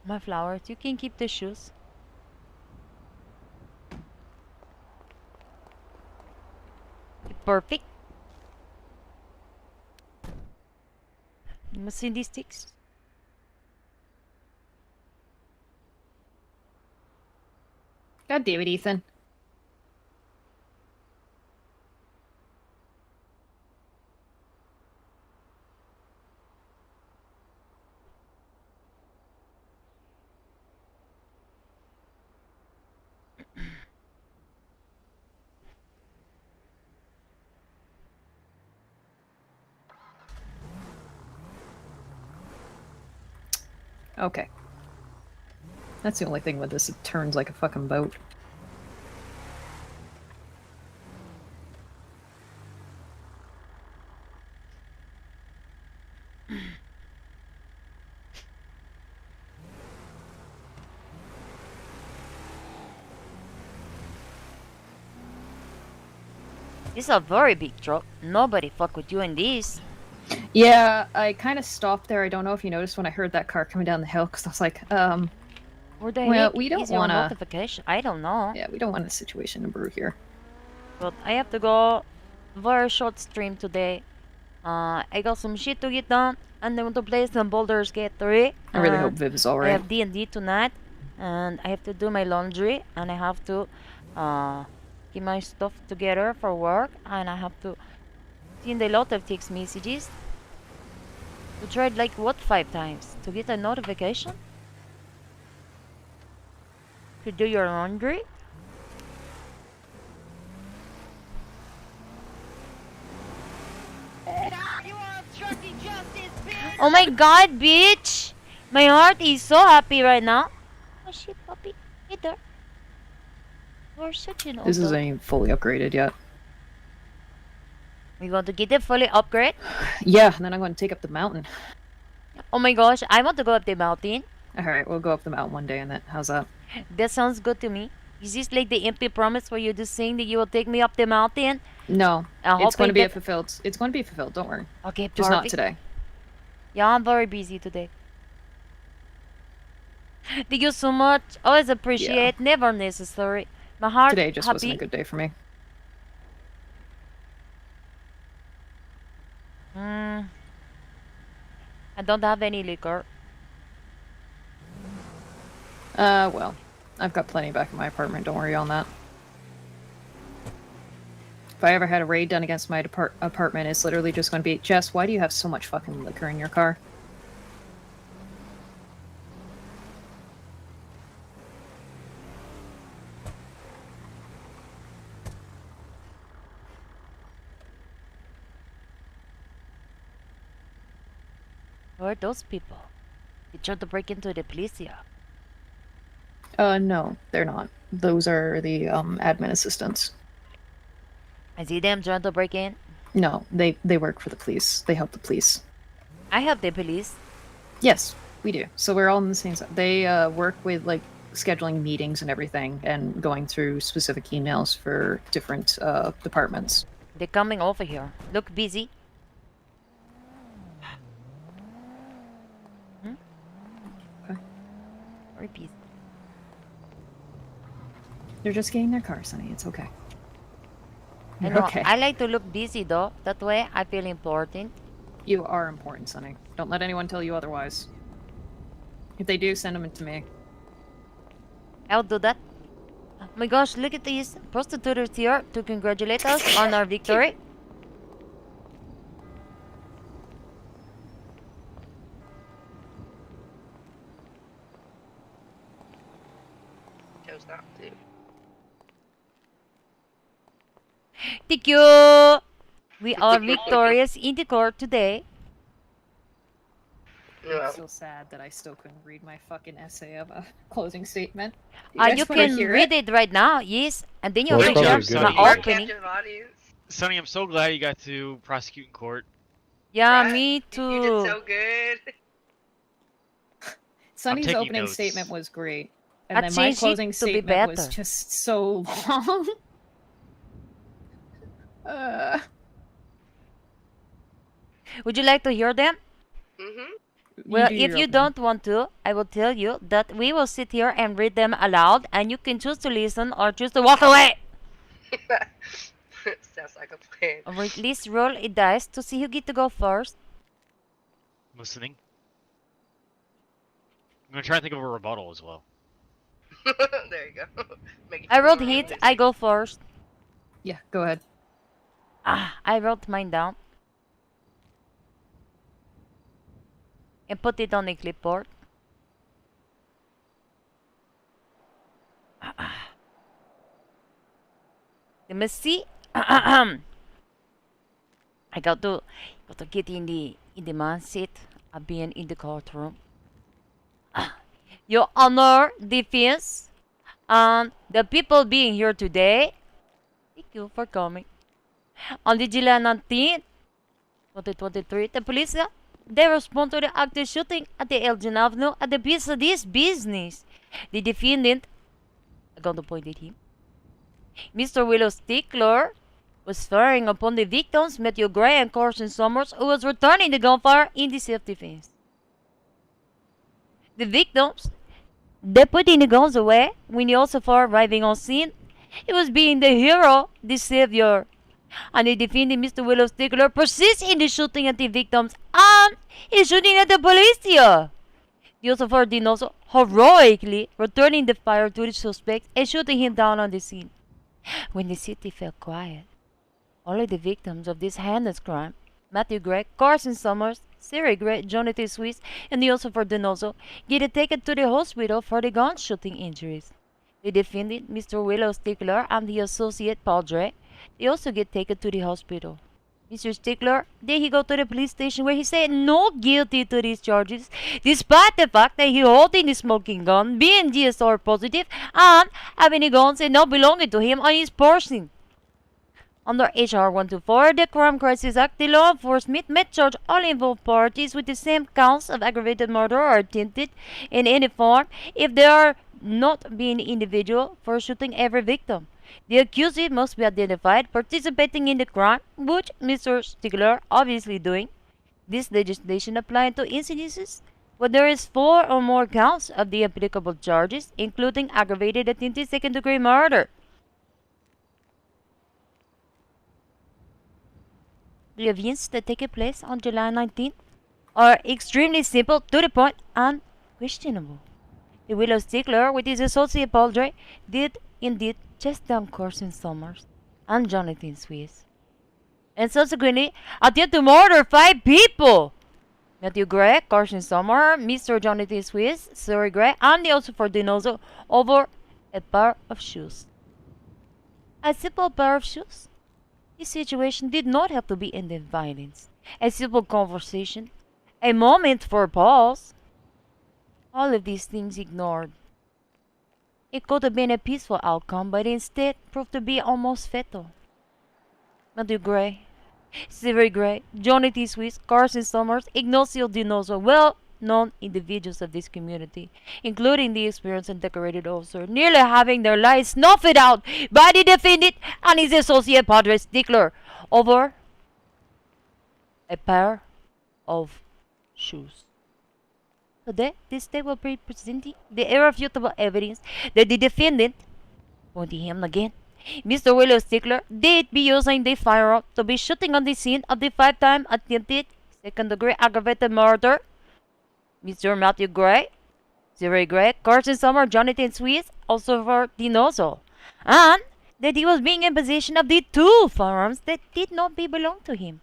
My flowers. You can keep the shoes. Perfect. You must see these sticks. God damn it, Ethan. Okay. That's the only thing with this, it turns like a fucking boat. This is a very big truck. Nobody fuck with you in this. Yeah, I kind of stopped there. I don't know if you noticed when I heard that car coming down the hill, because I was like, Where the well, heck we don't is your want to... notification? I don't know. Yeah, we don't want a situation to brew here. But I have to go. Very short stream today. I got some shit to get done, and I want to play some Baldur's Gate 3. I really hope Viv is alright. I have D&D tonight, and I have to do my laundry, and I have to get my stuff together for work, and I have to send a lot of text messages. You tried like what 5 times to get a notification? To do your laundry? Oh my god, bitch! My heart is so happy right now. Oh shit, puppy. Hey there. You're such an old This dog. isn't even fully upgraded yet. We going to get it fully upgrade? Yeah, and then I'm going to take up the mountain. Oh my gosh, I want to go up the mountain. Alright, we'll go up the mountain one day and then, how's that? That sounds good to me. Is this like the empty promise for you to saying that you will take me up the mountain? No, I'm it's going to be hoping fulfilled. It's going to be fulfilled, don't worry. Okay, Just not perfect. today. Yeah, I'm very busy today. Thank you so much. Always appreciate. Never necessary. My heart Today just happy. wasn't a good day for me. I don't have any liquor. Well, I've got plenty back in my apartment, don't worry on that. If I ever had a raid done against my apartment, it's literally just going to be, Jess, why do you have so much fucking liquor in your car? Who are those people? They tried to break into the police here. No, they're not. Those are the, admin assistants. I see them trying to break in. No, they work for the police. They help the police. I help the police. Yes, we do. So we're all on the same side. They work with like scheduling meetings and everything, and going through specific emails for different departments. They're coming over here. Look busy. Okay. Very busy. They're just getting their car, Sonny. It's okay. I You're know. okay. I like to look busy though. That way I feel important. You are important, Sonny. Don't let anyone tell you otherwise. If they do, send them to me. I'll do that. Oh my gosh, look at these prostitutes here to congratulate us on our victory. Chose not to. Thank you. We are victorious in the court today. I'm so sad that I still couldn't read my fucking essay of a closing statement. Do guys You wanna can hear read it right now, yes, and then you'll Well, read it's my probably opening. Captive audience. Sonny, I'm so glad you got to prosecute in court. Yeah, Right? me You did too. so good. Sunny's taking opening notes. statement was great. I And then my changed it closing to be statement was better. just so long. uh, Would you like to hear them? Mm-hmm. Well, do if your you opening. don't want to, I will tell you that we will sit here and read them aloud, and you can choose to listen or choose to walk away. Sounds like a plan. Or at least roll a dice to see who get to go first. Listening. I'm gonna try and think of a rebuttal as well. There you go. Make it I rolled more hit. realistic. I go first. Yeah, go ahead. I wrote mine down and put it on a clipboard. Let me see. I got to get in the mindset of being in the courtroom. Your Honor, defense, and the people being here today. Thank you for coming. On the July 19th, 2023, the police they respond to the active shooting at the Elgin Avenue at the piece of this business. The defendant, I'm going to point at him, Mr. Willow Stickler, was firing upon the victims, Matthew Gray and Carson Summers, who was returning the gunfire in the self-defense. The victims, they putting the guns away when the officer arriving on scene. He was being the hero, the savior. And the defendant, Mr. Willow Stickler, persists in the shooting at the victims and he's shooting at the police here. The officer did also heroically returning the fire to the suspect and shooting him down on the scene. When the city fell quiet, all of the victims of this heinous crime, Matthew Gregg, Carson Summers, Siri Gray, Jonathan Swiss, and the officer Donoso, get taken to the hospital for the gun shooting injuries. The defendant, Mr. Willow Stickler, and the associate Paul Drake, they also get taken to the hospital. Mr. Stickler, then he go to the police station where he said no guilty to these charges, despite the fact that he holding the smoking gun, being GSR positive, and having a gun said not belonging to him on his person. Under HR 124, the Crime Crisis Act, the law enforcement may charge all involved parties with the same counts of aggravated murder or attempted in any form if they are not being individual for shooting every victim. The accused must be identified participating in the crime, which Mr. Stickler obviously doing. This legislation applying to incidences where there is 4 or more counts of the applicable charges, including aggravated attempted second-degree murder. The events that take place on July 19th are extremely simple, to the point, and questionable. The Willow Stickler, with his associate Paul Drake, did indeed chase down Carson Summers and Jonathan Swiss, and subsequently attempt to murder 5 people. Matthew Gray, Carson Summers, Mr. Jonathan Swiss, Siri Gray, and the also for Dinozo over a pair of shoes. A simple pair of shoes. This situation did not have to be ended in violence. A simple conversation, a moment for pause. All of these things ignored. It could have been a peaceful outcome, but instead proved to be almost fatal. Matthew Gray, Siri Gray, Jonathan Swiss, Carson Summers, Ignacio Dinoso, well-known individuals of this community, including the experienced and decorated officer, nearly having their lives snuffed out by the defendant and his associate Padre Stickler over a pair of shoes. Today, this state will be presenting the irrefutable evidence that the defendant, pointing him again, Mr. Willow Stickler, did be using the firearm to be shooting on the scene of the 5-time attempted second-degree aggravated murder. Mr. Matthew Gray, Siri Gray, Carson Summer, Jonathan Swiss, also for Dinozo, and that he was being in possession of the 2 firearms that did not belong to him.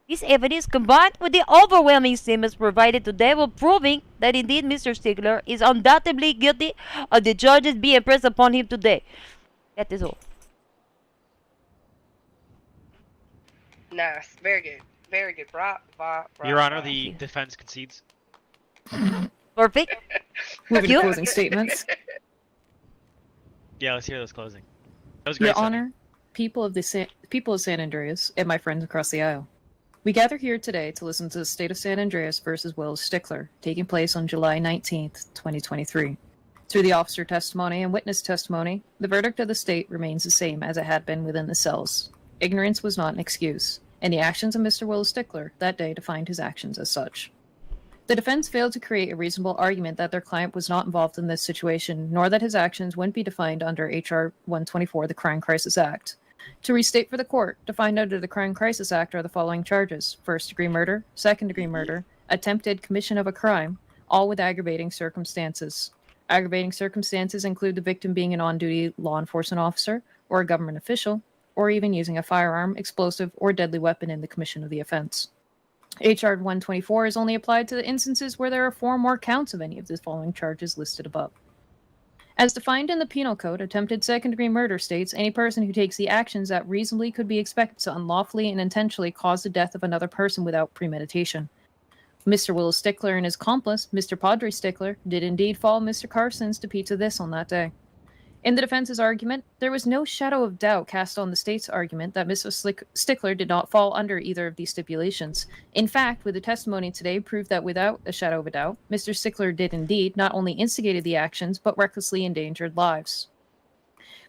This evidence, combined with the overwhelming statements provided today, will proving that indeed Mr. Stickler is undoubtedly guilty of the charges being pressed upon him today. That is all. Nice. Very good. Very good. Your Honor, the defense concedes. Perfect. Moving to closing statements. Yeah, let's hear this closing. That was great. Your Sonny. Honor, people of San Andreas and my friends across the aisle. We gather here today to listen to the State of San Andreas versus Will Stickler, taking place on July 19th, 2023. Through the officer testimony and witness testimony, the verdict of the state remains the same as it had been within the cells. Ignorance was not an excuse, and the actions of Mr. Will Stickler that day defined his actions as such. The defense failed to create a reasonable argument that their client was not involved in this situation, nor that his actions wouldn't be defined under H.R. 124, the Crime Crisis Act. To restate for the court, defined under the Crime Crisis Act are the following charges: first-degree murder, second-degree murder, attempted commission of a crime, all with aggravating circumstances. Aggravating circumstances include the victim being an on-duty law enforcement officer or a government official, or even using a firearm, explosive, or deadly weapon in the commission of the offense. H.R. 124 is only applied to the instances where there are 4 or more counts of any of the following charges listed above. As defined in the Penal Code, attempted second-degree murder states any person who takes the actions that reasonably could be expected to unlawfully and intentionally cause the death of another person without premeditation. Mr. Will Stickler and his accomplice, Mr. Padre Stickler, did indeed follow Mr. Carson's to Pizza This on that day. In the defense's argument, there was no shadow of doubt cast on the state's argument that Mr. Stickler did not fall under either of these stipulations. In fact, with the testimony today proved that without a shadow of a doubt, Mr. Stickler did indeed not only instigated the actions, but recklessly endangered lives.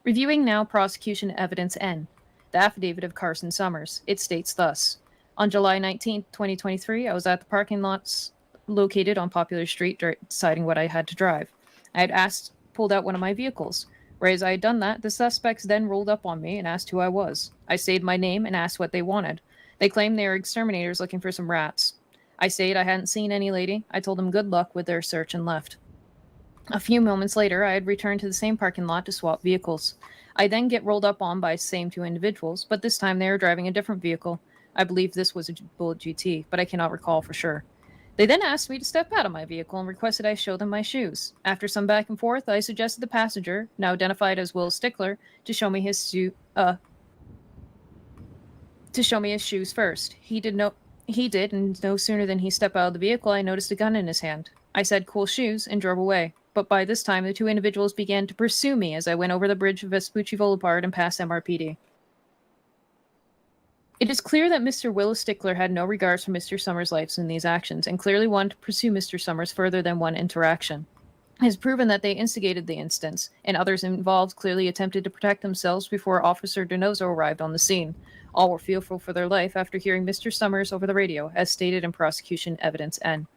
Reviewing now prosecution evidence N, the affidavit of Carson Summers. It states thus: on July 19, 2023, I was at the parking lots located on Popular Street deciding what I had to drive. I had pulled out one of my vehicles. Whereas I had done that, the suspects then rolled up on me and asked who I was. I stated my name and asked what they wanted. They claimed they were exterminators looking for some rats. I stated I hadn't seen any lady. I told them good luck with their search and left. A few moments later, I had returned to the same parking lot to swap vehicles. I then get rolled up on by the same 2 individuals, but this time they were driving a different vehicle. I believe this was a Bullet GT, but I cannot recall for sure. They then asked me to step out of my vehicle and requested I show them my shoes. After some back and forth, I suggested the passenger, now identified as Will Stickler, to show me his shoes first. He did, and no sooner than he stepped out of the vehicle, I noticed a gun in his hand. I said, "Cool shoes," and drove away. But by this time, the 2 individuals began to pursue me as I went over the bridge of Vespucci Boulevard and past MRPD. It is clear that Mr. Will Stickler had no regards for Mr. Summers' life in these actions, and clearly wanted to pursue Mr. Summers further than one interaction. It has proven that they instigated the instance, and others involved clearly attempted to protect themselves before Officer Donoso arrived on the scene. All were fearful for their life after hearing Mr. Summers over the radio, as stated in prosecution evidence N.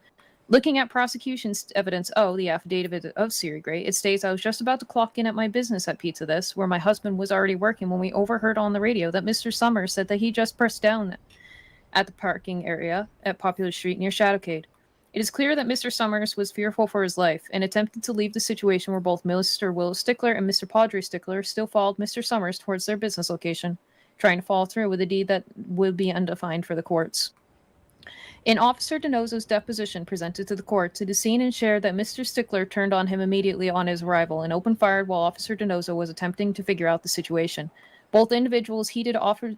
Looking at prosecution's evidence O, the affidavit of Siri Gray, it states I was just about to clock in at my business at Pizza This, where my husband was already working, when we overheard on the radio that Mr. Summers said that he just pressed down at the parking area at Popular Street near Shadowcade. It is clear that Mr. Summers was fearful for his life and attempted to leave the situation where both Mr. Will Stickler and Mr. Padre Stickler still followed Mr. Summers towards their business location, trying to follow through with a deed that would be undefined for the courts. In Officer Donoso's deposition presented to the court, it is seen and shared that Mr. Stickler turned on him immediately on his arrival and opened fire while Officer Donoso was attempting to figure out the situation. Both individuals that Officer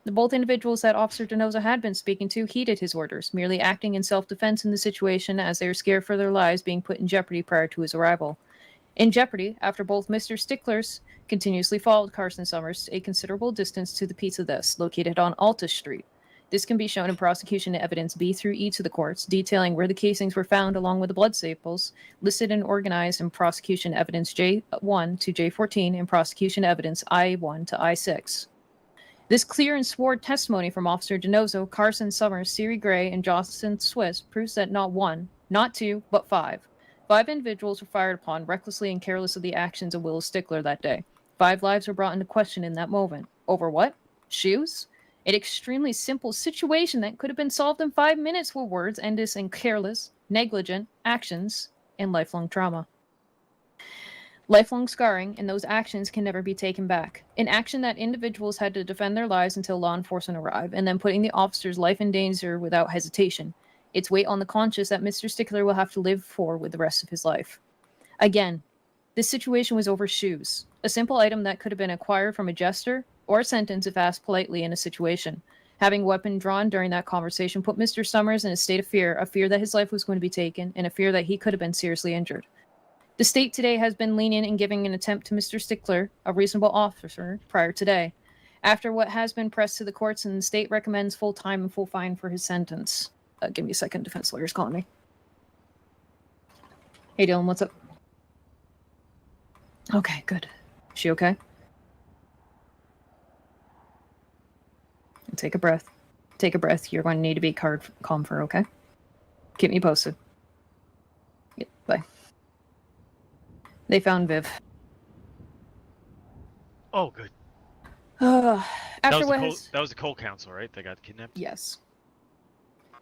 Donoso had been speaking to heeded his orders, merely acting in self-defense in the situation as they were scared for their lives being put in jeopardy prior to his arrival. In jeopardy, after both Mr. Sticklers continuously followed Carson Summers a considerable distance to the Pizza This, located on Altus Street. This can be shown in prosecution evidence B through E to the courts, detailing where the casings were found along with the blood samples, listed and organized in prosecution evidence J1 to J14 and prosecution evidence I1 to I6. This clear and sworn testimony from Officer Donoso, Carson Summers, Siri Gray, and Jocelyn Swiss proves that not 1, not 2, but 5 individuals were fired upon recklessly and careless of the actions of Will Stickler that day. 5 lives were brought into question in that moment. Over what? Shoes? An extremely simple situation that could have been solved in 5 minutes with words endless in careless, negligent actions and lifelong trauma. Lifelong scarring and those actions can never be taken back. An action that individuals had to defend their lives until law enforcement arrived, and then putting the officer's life in danger without hesitation. Its weight on the conscience that Mr. Stickler will have to live for with the rest of his life. Again, this situation was over shoes, a simple item that could have been acquired from a jester or a sentence if asked politely in a situation. Having a weapon drawn during that conversation put Mr. Summers in a state of fear that his life was going to be taken, and a fear that he could have been seriously injured. The state today has been lenient in giving an attempt to Mr. Stickler, a reasonable officer, prior today. After what has been pressed to the courts, and the state recommends full time and full fine for his sentence. Give me a second. Defense lawyer's calling me. Hey, Dylan, what's up? Okay, good. She okay? Take a breath. Take a breath. You're going to need to be calm for, okay? Keep me posted. Yep, bye. They found Viv. Oh, good. After what has... That was the Cole Council, right? That got kidnapped? Yes.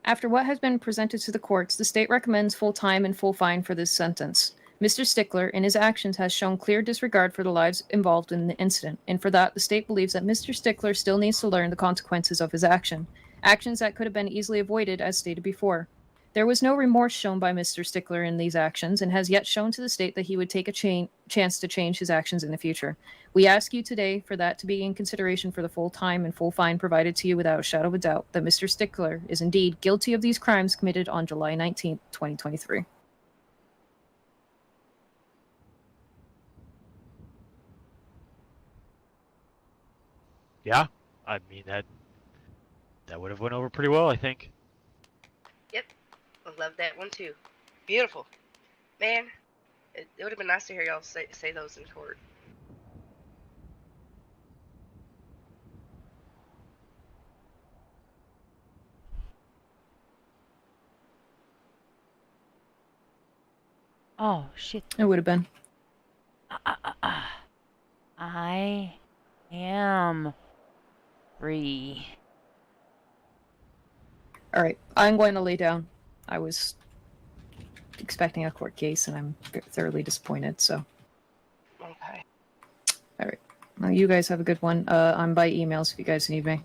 After what has been presented to the courts, the state recommends full time and full fine for this sentence. Mr. Stickler, in his actions, has shown clear disregard for the lives involved in the incident, and for that, the state believes that Mr. Stickler still needs to learn the consequences of his action. Actions that could have been easily avoided, as stated before. There was no remorse shown by Mr. Stickler in these actions, and has yet shown to the state that he would take a chance to change his actions in the future. We ask you today for that to be in consideration for the full time and full fine provided to you without a shadow of a doubt that Mr. Stickler is indeed guilty of these crimes committed on July 19th, 2023. Yeah, I mean that would have went over pretty well, I think. Yep, I love that one too. Beautiful, man. It would have been nice to hear y'all say those in court. Oh, shit. It would have been. I am free. Alright, I'm going to lay down. I was expecting a court case, and I'm thoroughly disappointed, so... Okay. Alright. Well, you guys have a good one. I'm by emails if you guys need me.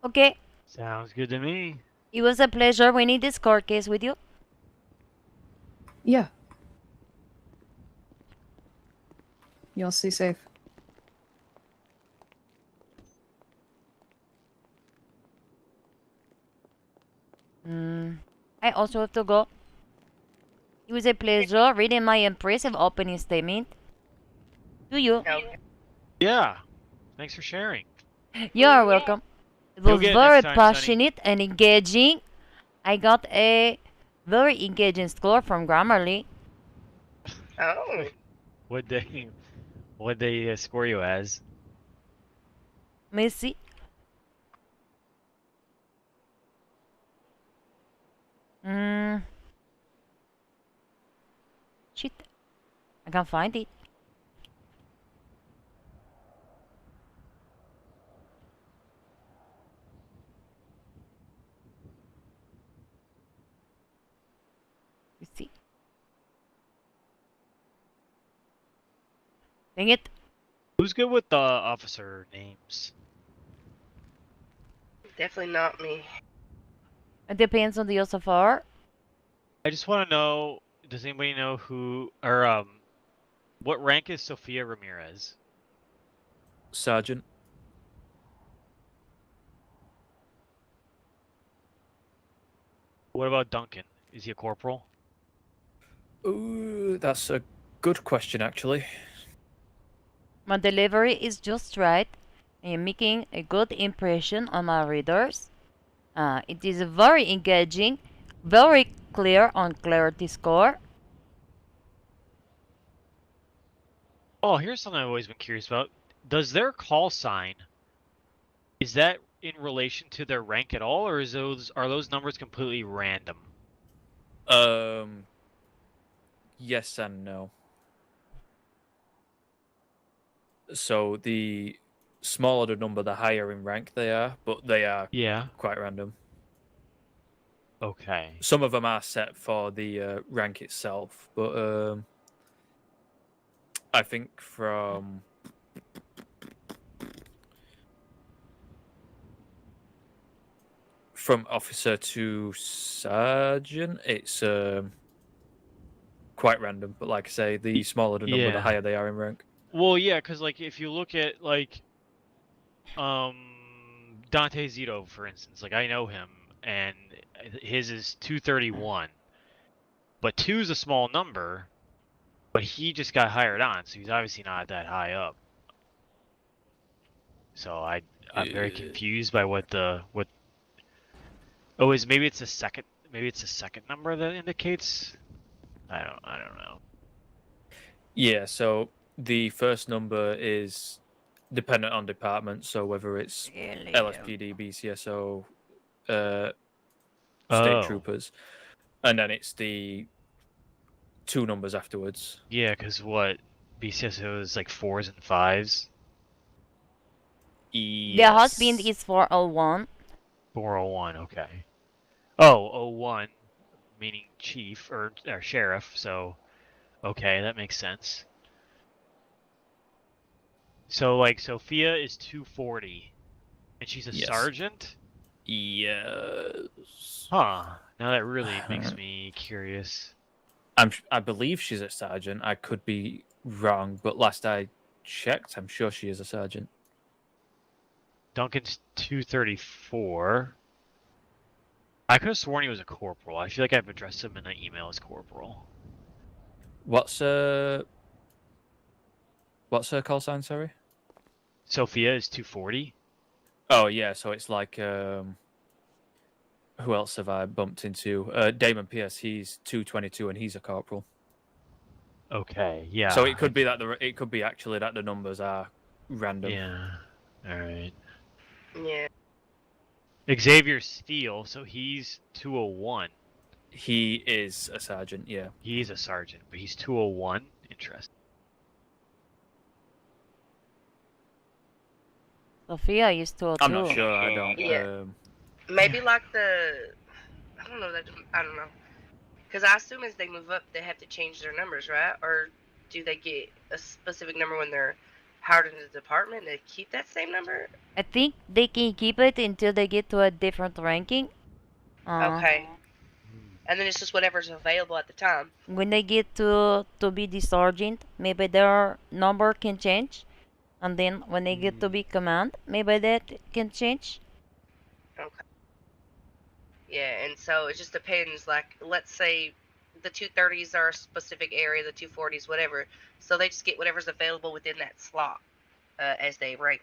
Okay. Sounds good to me. It was a pleasure winning this court case with you. Yeah. Y'all stay safe. I also have to go. It was a pleasure reading my impressive opening statement. To you. Yeah. Thanks for sharing. You are welcome. It You'll was get it very next time, passionate and engaging. I got a very engaging score from Grammarly. Oh. What'd they score you as? Missy. Shit. I can't find it. You see. Dang it. Who's good with the officer names? Definitely not me. It depends on the OSFR. I just want to know, does anybody know who, or what rank is Sofia Ramirez? Sergeant. What about Duncan? Is he a corporal? Ooh, that's a good question, actually. My delivery is just right. I am making a good impression on my readers. It is very engaging, very clear on clarity score. Oh, here's something I've always been curious about. Does their call sign, is that in relation to their rank at all, or are those numbers completely random? Yes and no. So the smaller the number, the higher in rank they are, but they are quite random. Okay. Some of them are set for the rank itself, but I think from officer to sergeant, it's quite random. But like I say, the smaller the number, the higher they are in rank. Well, yeah, because like if you look at like Dante Zito, for instance, like I know him, and his is 231, but 2 is a small number, But he just got hired on, so he's obviously not that high up. So I'm very confused by what. Oh, maybe it's a second number that indicates. I don't know. Yeah, so the first number is dependent on department, so whether it's LSPD, BCSO, state Oh. troopers, and then it's the 2 numbers afterwards. Yeah, because what BCSO is like 4s and 5s. The husband is 401. 401, okay. Oh, 01, meaning chief or sheriff. So, okay, that makes sense. So, like, Sophia is 240, and she's a Yes. sergeant? Yes. Huh. Now that really makes me curious. I believe she's a sergeant. I could be wrong, but last I checked, I'm sure she is a sergeant. Duncan's 234. I could have sworn he was a corporal. I feel like I've addressed him in an email as corporal. What's her call sign, sorry? Sophia is 240. Oh yeah, so it's like who else have I bumped into? Damon Pierce, he's 222 and he's a corporal. Okay, yeah. So it could be that it could be actually that the numbers are random. Yeah. All right. Yeah. Xavier Steele, so he's 201. He is a sergeant, yeah. He's a sergeant, but he's 201. Interesting. Sophia is 202. I'm not sure. I don't. Yeah. Maybe like I don't know. Because I assume as they move up, they have to change their numbers, right? Or do they get a specific number when they're hired into the department and they keep that same number? I think they can keep it until they get to a different ranking. Okay. And then it's just whatever's available at the time. When they get to be the sergeant, maybe their number can change. And then when they get to be command, maybe that can change. Okay. Yeah, and so it just depends. Like, let's say the 230s are a specific area, the 240s, whatever. So they just get whatever's available within that slot as they rank.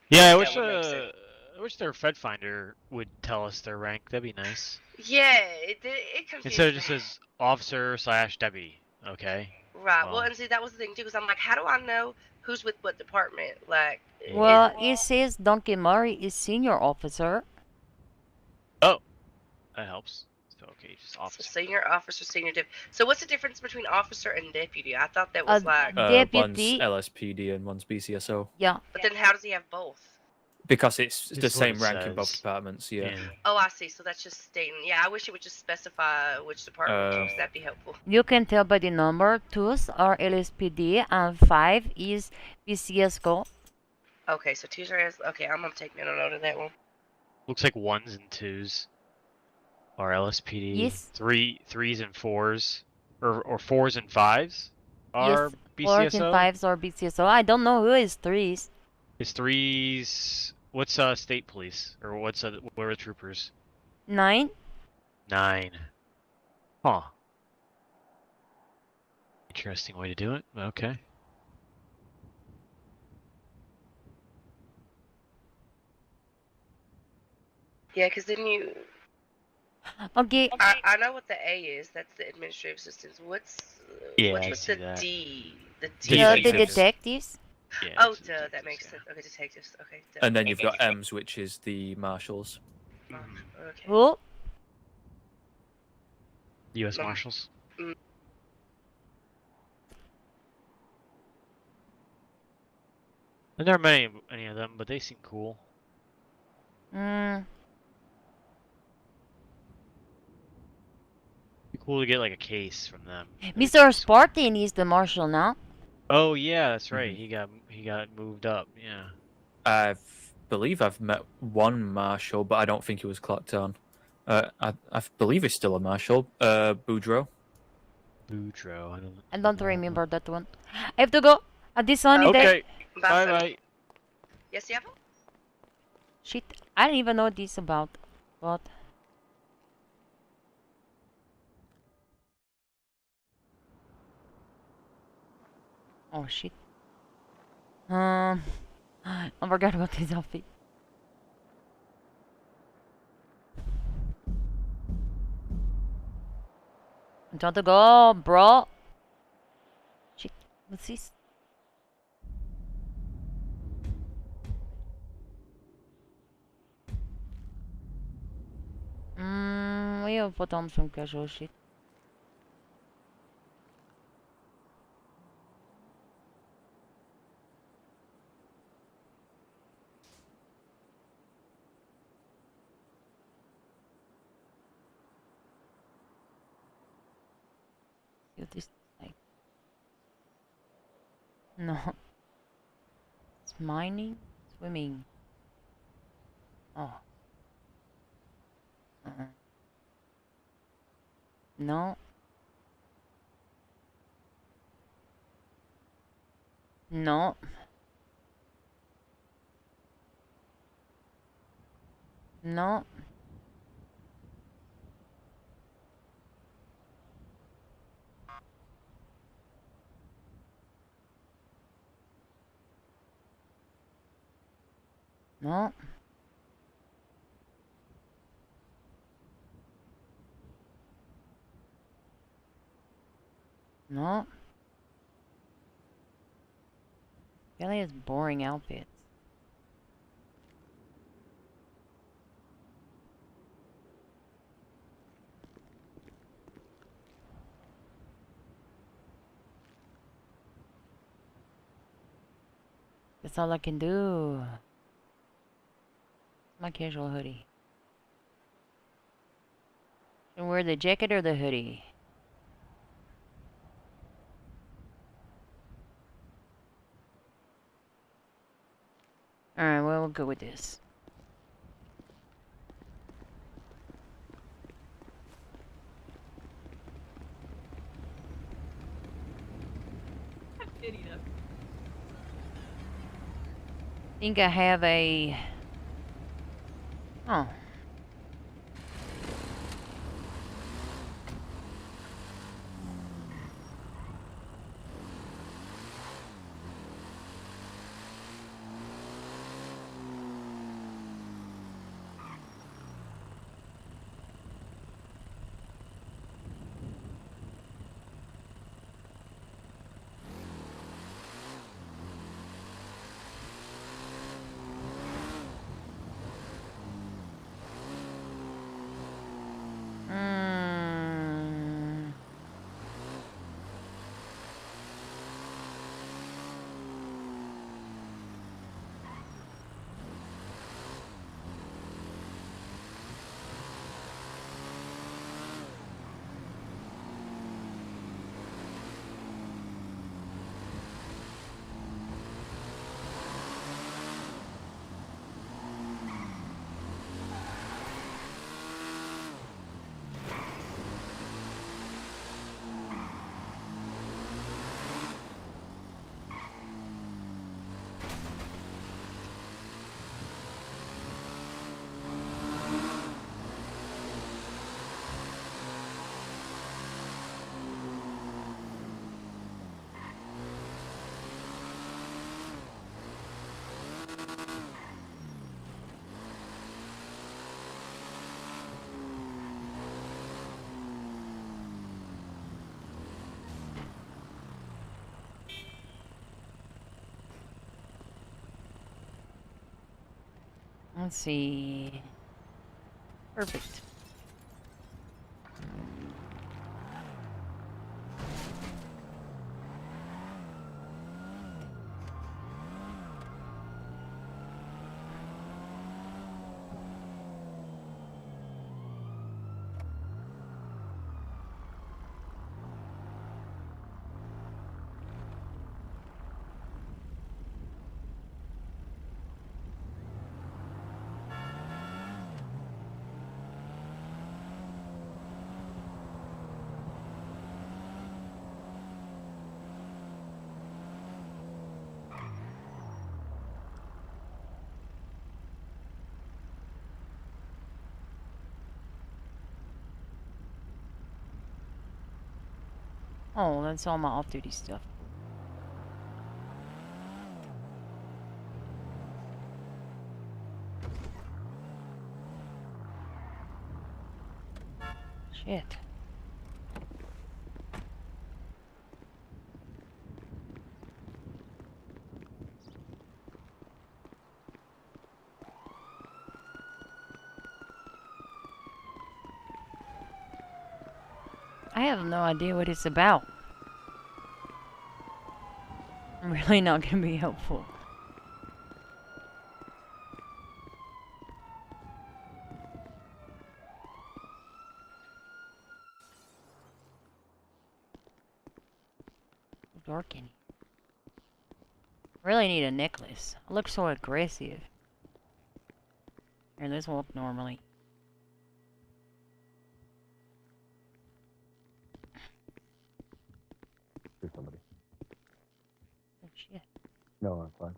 Yeah, I wish their Fed Finder would tell us their rank. That'd be nice. Yeah, it confused Instead of me. just says officer/deputy. Okay. Right. Well, and see, that was the thing too, because I'm like, how do I know who's with what department? Like, Well, it says Duncan Murray is senior officer. Oh, that helps. So okay, just officer. So senior officer, senior deputy. So what's the difference between officer and deputy? I thought that was like deputy. One's LSPD and one's BCSO. Yeah. But then how does he have both? Because it's the Just what same it rank in both says. departments, yeah. Oh, I see. So that's just stating. Yeah, I wish it would just specify which department too, 'cause that'd be helpful. You can tell by the number. 2s are LSPD and 5 is BCSO. Okay, so twos are okay. I'm gonna take mental note of that one. Looks like 1s and 2s are LSPD. Yes. 3s and 4s, or 4s and 5s are Yes, 4s BCSO. and 5s are BCSO. I don't know who is 3s. Is 3s? What's state police or what's where are troopers? 9. 9. Huh. Interesting way to do it. Okay. Yeah, because then you. Okay. I know what the A is. That's the administrative assistants. What's Yeah, what's I with see the that. D? The D. The detectives. Yeah, Oh, it's duh, that makes sense. Okay, detectives. Okay. Duh. And then you've got M's, which is the marshals. Okay. Who? U.S. Marshals. Mm. And there are any of them, but they seem cool. Mm. Be cool to get like a case from them. Mr. Spartan is the marshal now. Oh yeah, that's right. He got moved up. Yeah. I believe I've met one marshal, but I don't think he was clocked on. I believe he's still a marshal. Boudreaux. Boudreaux. I don't remember that one. I have to go. At this sunny day. Okay. Bye bye. Yes, you have? Shit, I don't even know this about. What? Oh shit. I forgot about this outfit. Time to go, bro. Shit. What's this? We have put on some casual shit. See what this is like. No. It's mining? Swimming. Oh. No. No. No. No. No. Kelly has boring outfits. That's all I can do. My casual hoodie. And wear the jacket or the hoodie? Alright, well, we'll go with this. Think I have a... Oh. Let's see. Perfect. Oh, that's all my off-duty stuff. Shit. I have no idea what it's about. I'm really not gonna be helpful. Dark in here. Really need a necklace. I look so aggressive. Here, let's walk normally. Here's somebody. Oh shit. No, I'm fine.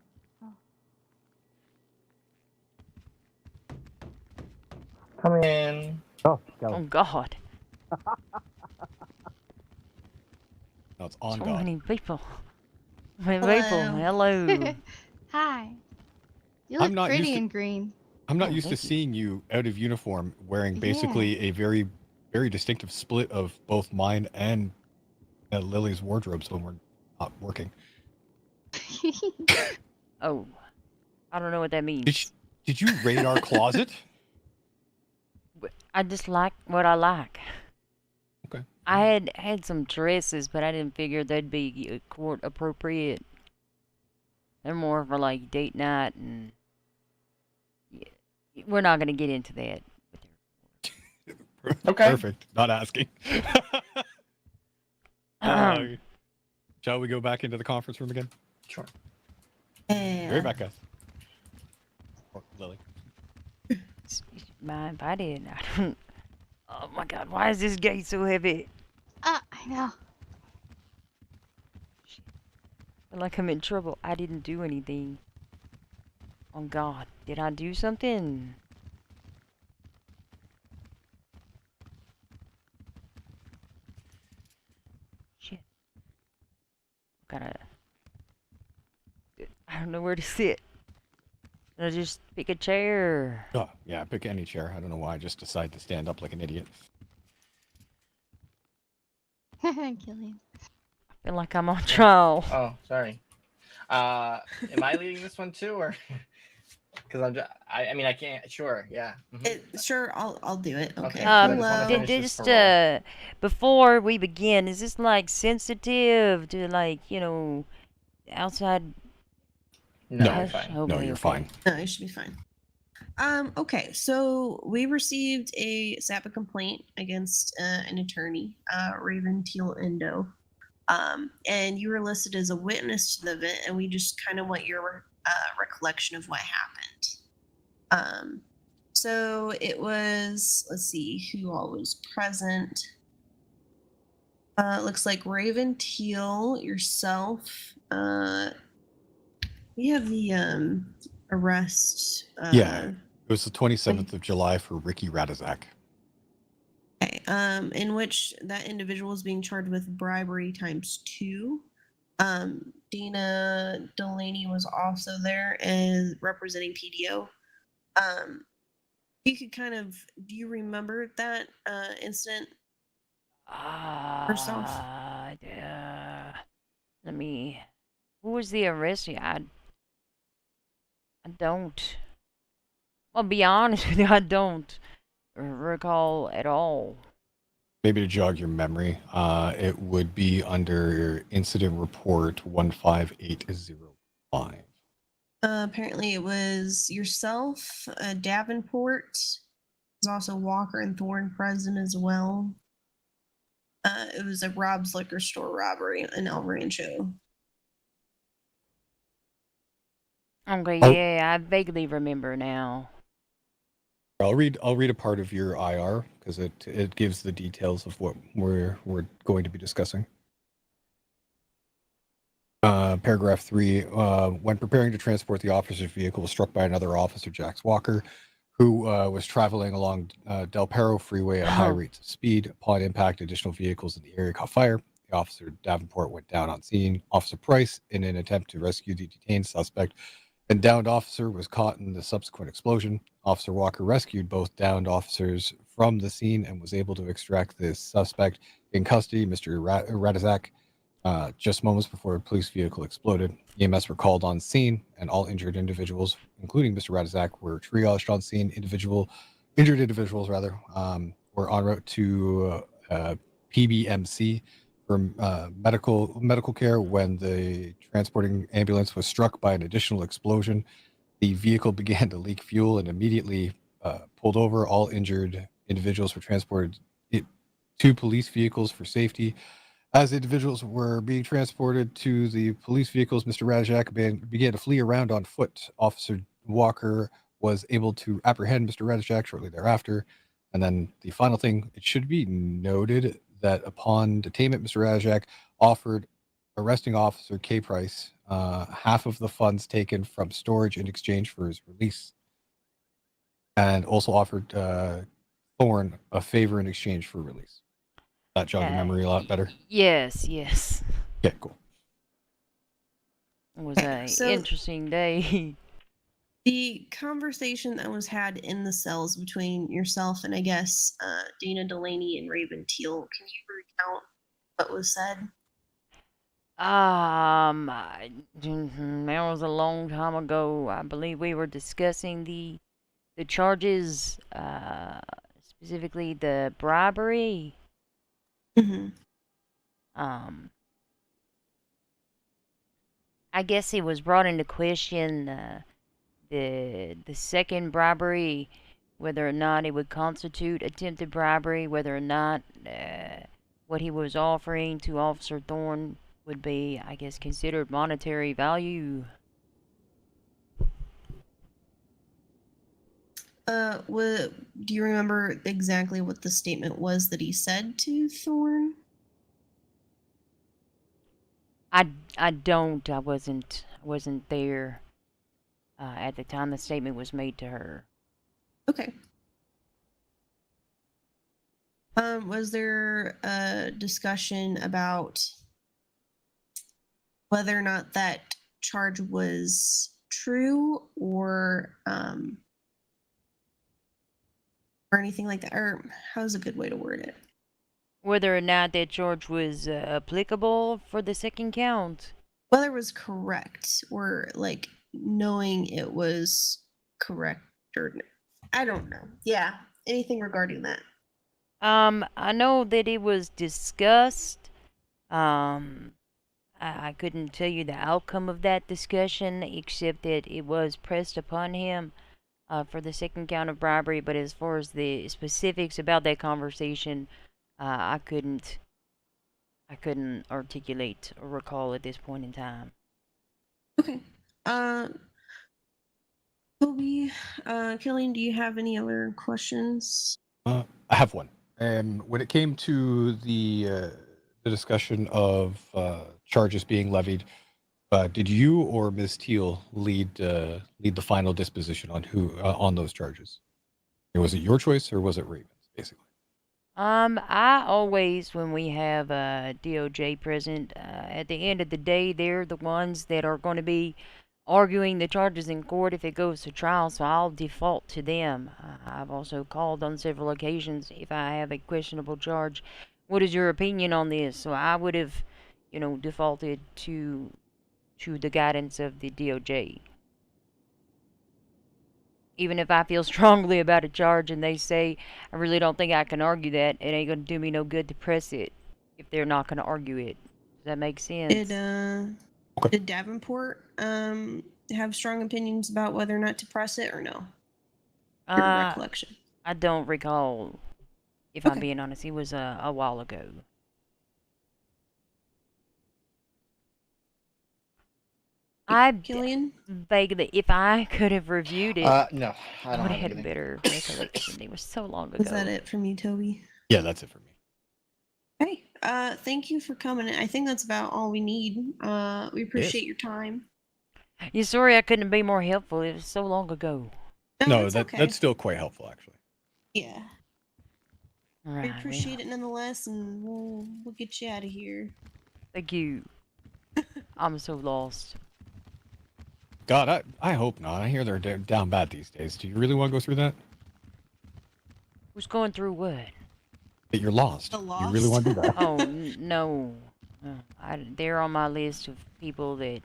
Come in. Oh, Oh god. No, it's on So God. many people. Many people. Hello. Hi. You I'm look not pretty used to- in green. I'm not Oh, used to thank you. seeing you out of uniform wearing Yeah. basically a very, very distinctive split of both mine and Lily's wardrobes when we're not working. Oh. I don't know what that means. Did you raid our closet? I just like what I like. Okay. I had some dresses, but I didn't figure they'd be court appropriate. They're more for like date night, and yeah, we're not gonna get into that. Okay. Perfect. Not asking. Shall we go back into the conference room again? Sure. Be right back, guys. Oh, Lily. Mind if I did? I don't. Oh my god, why is this gate so heavy? I know. I feel like I'm in trouble. I didn't do anything. Oh god, did I do something? Shit. Gotta. I don't know where to sit. I'll just pick a chair. Oh, yeah, pick any chair. I don't know why I just decided to stand up like an idiot. Killian. I feel like I'm on trial. Oh, sorry. Am I leading this one too, or because I mean I can't. Sure, yeah. Sure, I'll do it. Okay. Just before we begin, is this like sensitive to like outside? No, Hush? you're fine. Okay, No, you're okay. fine. No, it should be fine. Okay, so we received a SAPA complaint against an attorney, Raven Teal Endo. And you were listed as a witness to the event, and we just kind of want your recollection of what happened. So it was, let's see, who all was present. It looks like Raven Teal, yourself. We have the arrest. Yeah, it was the 27th of July for Ricky Radizak. Okay, in which that individual is being charged with bribery ×2. Dina Delaney was also there as representing PDO. You could kind of, do you remember that incident? First off, Let me. Who was the arrestee? I don't. Well, be honest with you, I don't recall at all. Maybe to jog your memory, it would be under incident report 15805. Apparently it was yourself, Davenport. There's also Walker and Thorne present as well. It was a Rob's liquor store robbery in El Rancho. Okay, Oh. yeah, I vaguely remember now. I'll read a part of your IR because it gives the details of what we're going to be discussing. Paragraph 3, when preparing to transport the officer's vehicle, was struck by another officer, Jax Walker, who was traveling along Del Perro Freeway at high rates of speed. Upon impact, additional vehicles in the area caught fire. The officer Davenport went down on scene. Officer Price, in an attempt to rescue the detained suspect, An downed officer was caught in the subsequent explosion. Officer Walker rescued both downed officers from the scene and was able to extract the suspect in custody, Mr. Radizak, just moments before a police vehicle exploded. EMS were called on scene, and all injured individuals, including Mr. Radizak, were triaged on scene. Injured individuals, were en route to PBMC for medical care when the transporting ambulance was struck by an additional explosion. The vehicle began to leak fuel and immediately pulled over. All injured individuals were transported to police vehicles for safety. As individuals were being transported to the police vehicles, Mr. Radizak began to flee around on foot. Officer Walker was able to apprehend Mr. Radizak shortly thereafter. And then the final thing, it should be noted that upon detainment, Mr. Radizak offered arresting officer K. Price half of the funds taken from storage in exchange for his release, and also offered Thorne a favor in exchange for release. That jogged your memory a lot better. Yes, yes. Okay, cool. It was a So- interesting day. The conversation that was had in the cells between yourself and I guess Dana Delaney and Raven Teal, can you recount what was said? That was a long time ago. I believe we were discussing the charges, specifically the bribery. Mm-hmm. I guess it was brought into question the second bribery, whether or not it would constitute attempted bribery, whether or not what he was offering to Officer Thorne would be, I guess, considered monetary value. Do you remember exactly what the statement was that he said to Thorne? I don't. I wasn't there at the time the statement was made to her. Okay. Was there a discussion about whether or not that charge was true or anything like that? Or how's a good way to word it? Whether or not that charge was applicable for the second count. Whether it was correct or like knowing it was correct or I don't know. Yeah, anything regarding that. I know that it was discussed. I couldn't tell you the outcome of that discussion, except that it was pressed upon him for the second count of bribery. But as far as the specifics about that conversation, I couldn't articulate or recall at this point in time. Okay. Toby, Killian, do you have any other questions? I have one. When it came to the discussion of charges being levied, did you or Ms. Teal lead the final disposition on on those charges? Was it your choice or was it Raven's, basically? I always, when we have DOJ present, at the end of the day, they're the ones that are going to be arguing the charges in court if it goes to trial, so I'll default to them. I've also called on several occasions if I have a questionable charge. What is your opinion on this? So I would have, defaulted to the guidance of the DOJ. Even if I feel strongly about a charge and they say, I really don't think I can argue that, it ain't going to do me no good to press it if they're not going to argue it. Does that make sense? Did Davenport have strong opinions about whether or not to press it or no? Your recollection. I don't recall, if I'm being honest. It was a while ago. Killian? Vaguely, if I could have reviewed it, No, I I don't would have have had a anything. better recollection. It was so long ago. Was that it from you, Toby? Yeah, that's it for me. Hey, thank you for coming. I think that's about all we need. We appreciate your time. Yeah, sorry I couldn't be more helpful. It was so long ago. No, that's still quite helpful, actually. Yeah. Right, We appreciate it nonetheless, and we'll get you out of here. Thank you. I'm so lost. God, I hope not. I hear they're down bad these days. Do you really want to go through that? Who's going through what? That you're lost. The You really want to do that? Oh, no. They're on my list of people that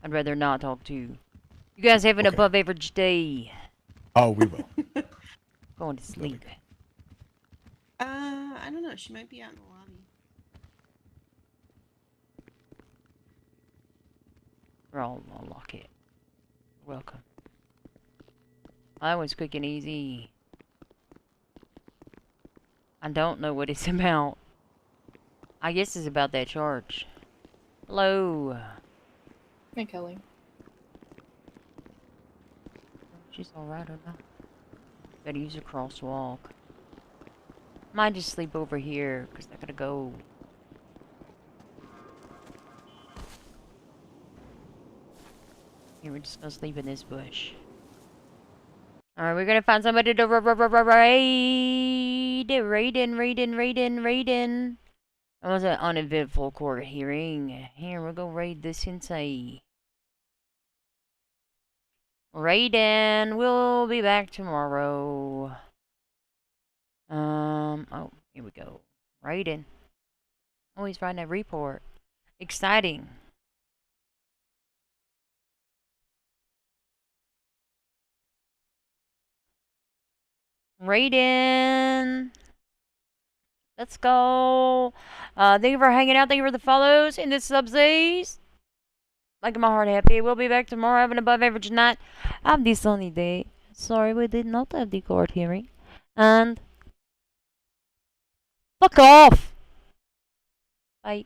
I'd rather not talk to. You guys have an Okay. above average day. Oh, we will. Going to sleep. I don't know. She might be out in the lobby. I'll lock it. Welcome. That was quick and easy. I don't know what it's about. I guess it's about that charge. Hello. Hey, Kelly. She's alright or not? Gotta use a crosswalk. Might just sleep over here, because I gotta go. Here, we're just gonna sleep in this bush. Alright, we're gonna find somebody to raid. Raiding. That was an uneventful court hearing. Here, we'll go raid this sensei. Raiden, we'll be back tomorrow. Oh, here we go. Raiden. Oh, he's writing a report. Exciting. Raiden. Let's go. Thank you for hanging out. Thank you for the follows and the subsies. Making my heart happy. We'll be back tomorrow. Have an above average night of this sunny day. Sorry we did not have the court hearing. And fuck off. Bye.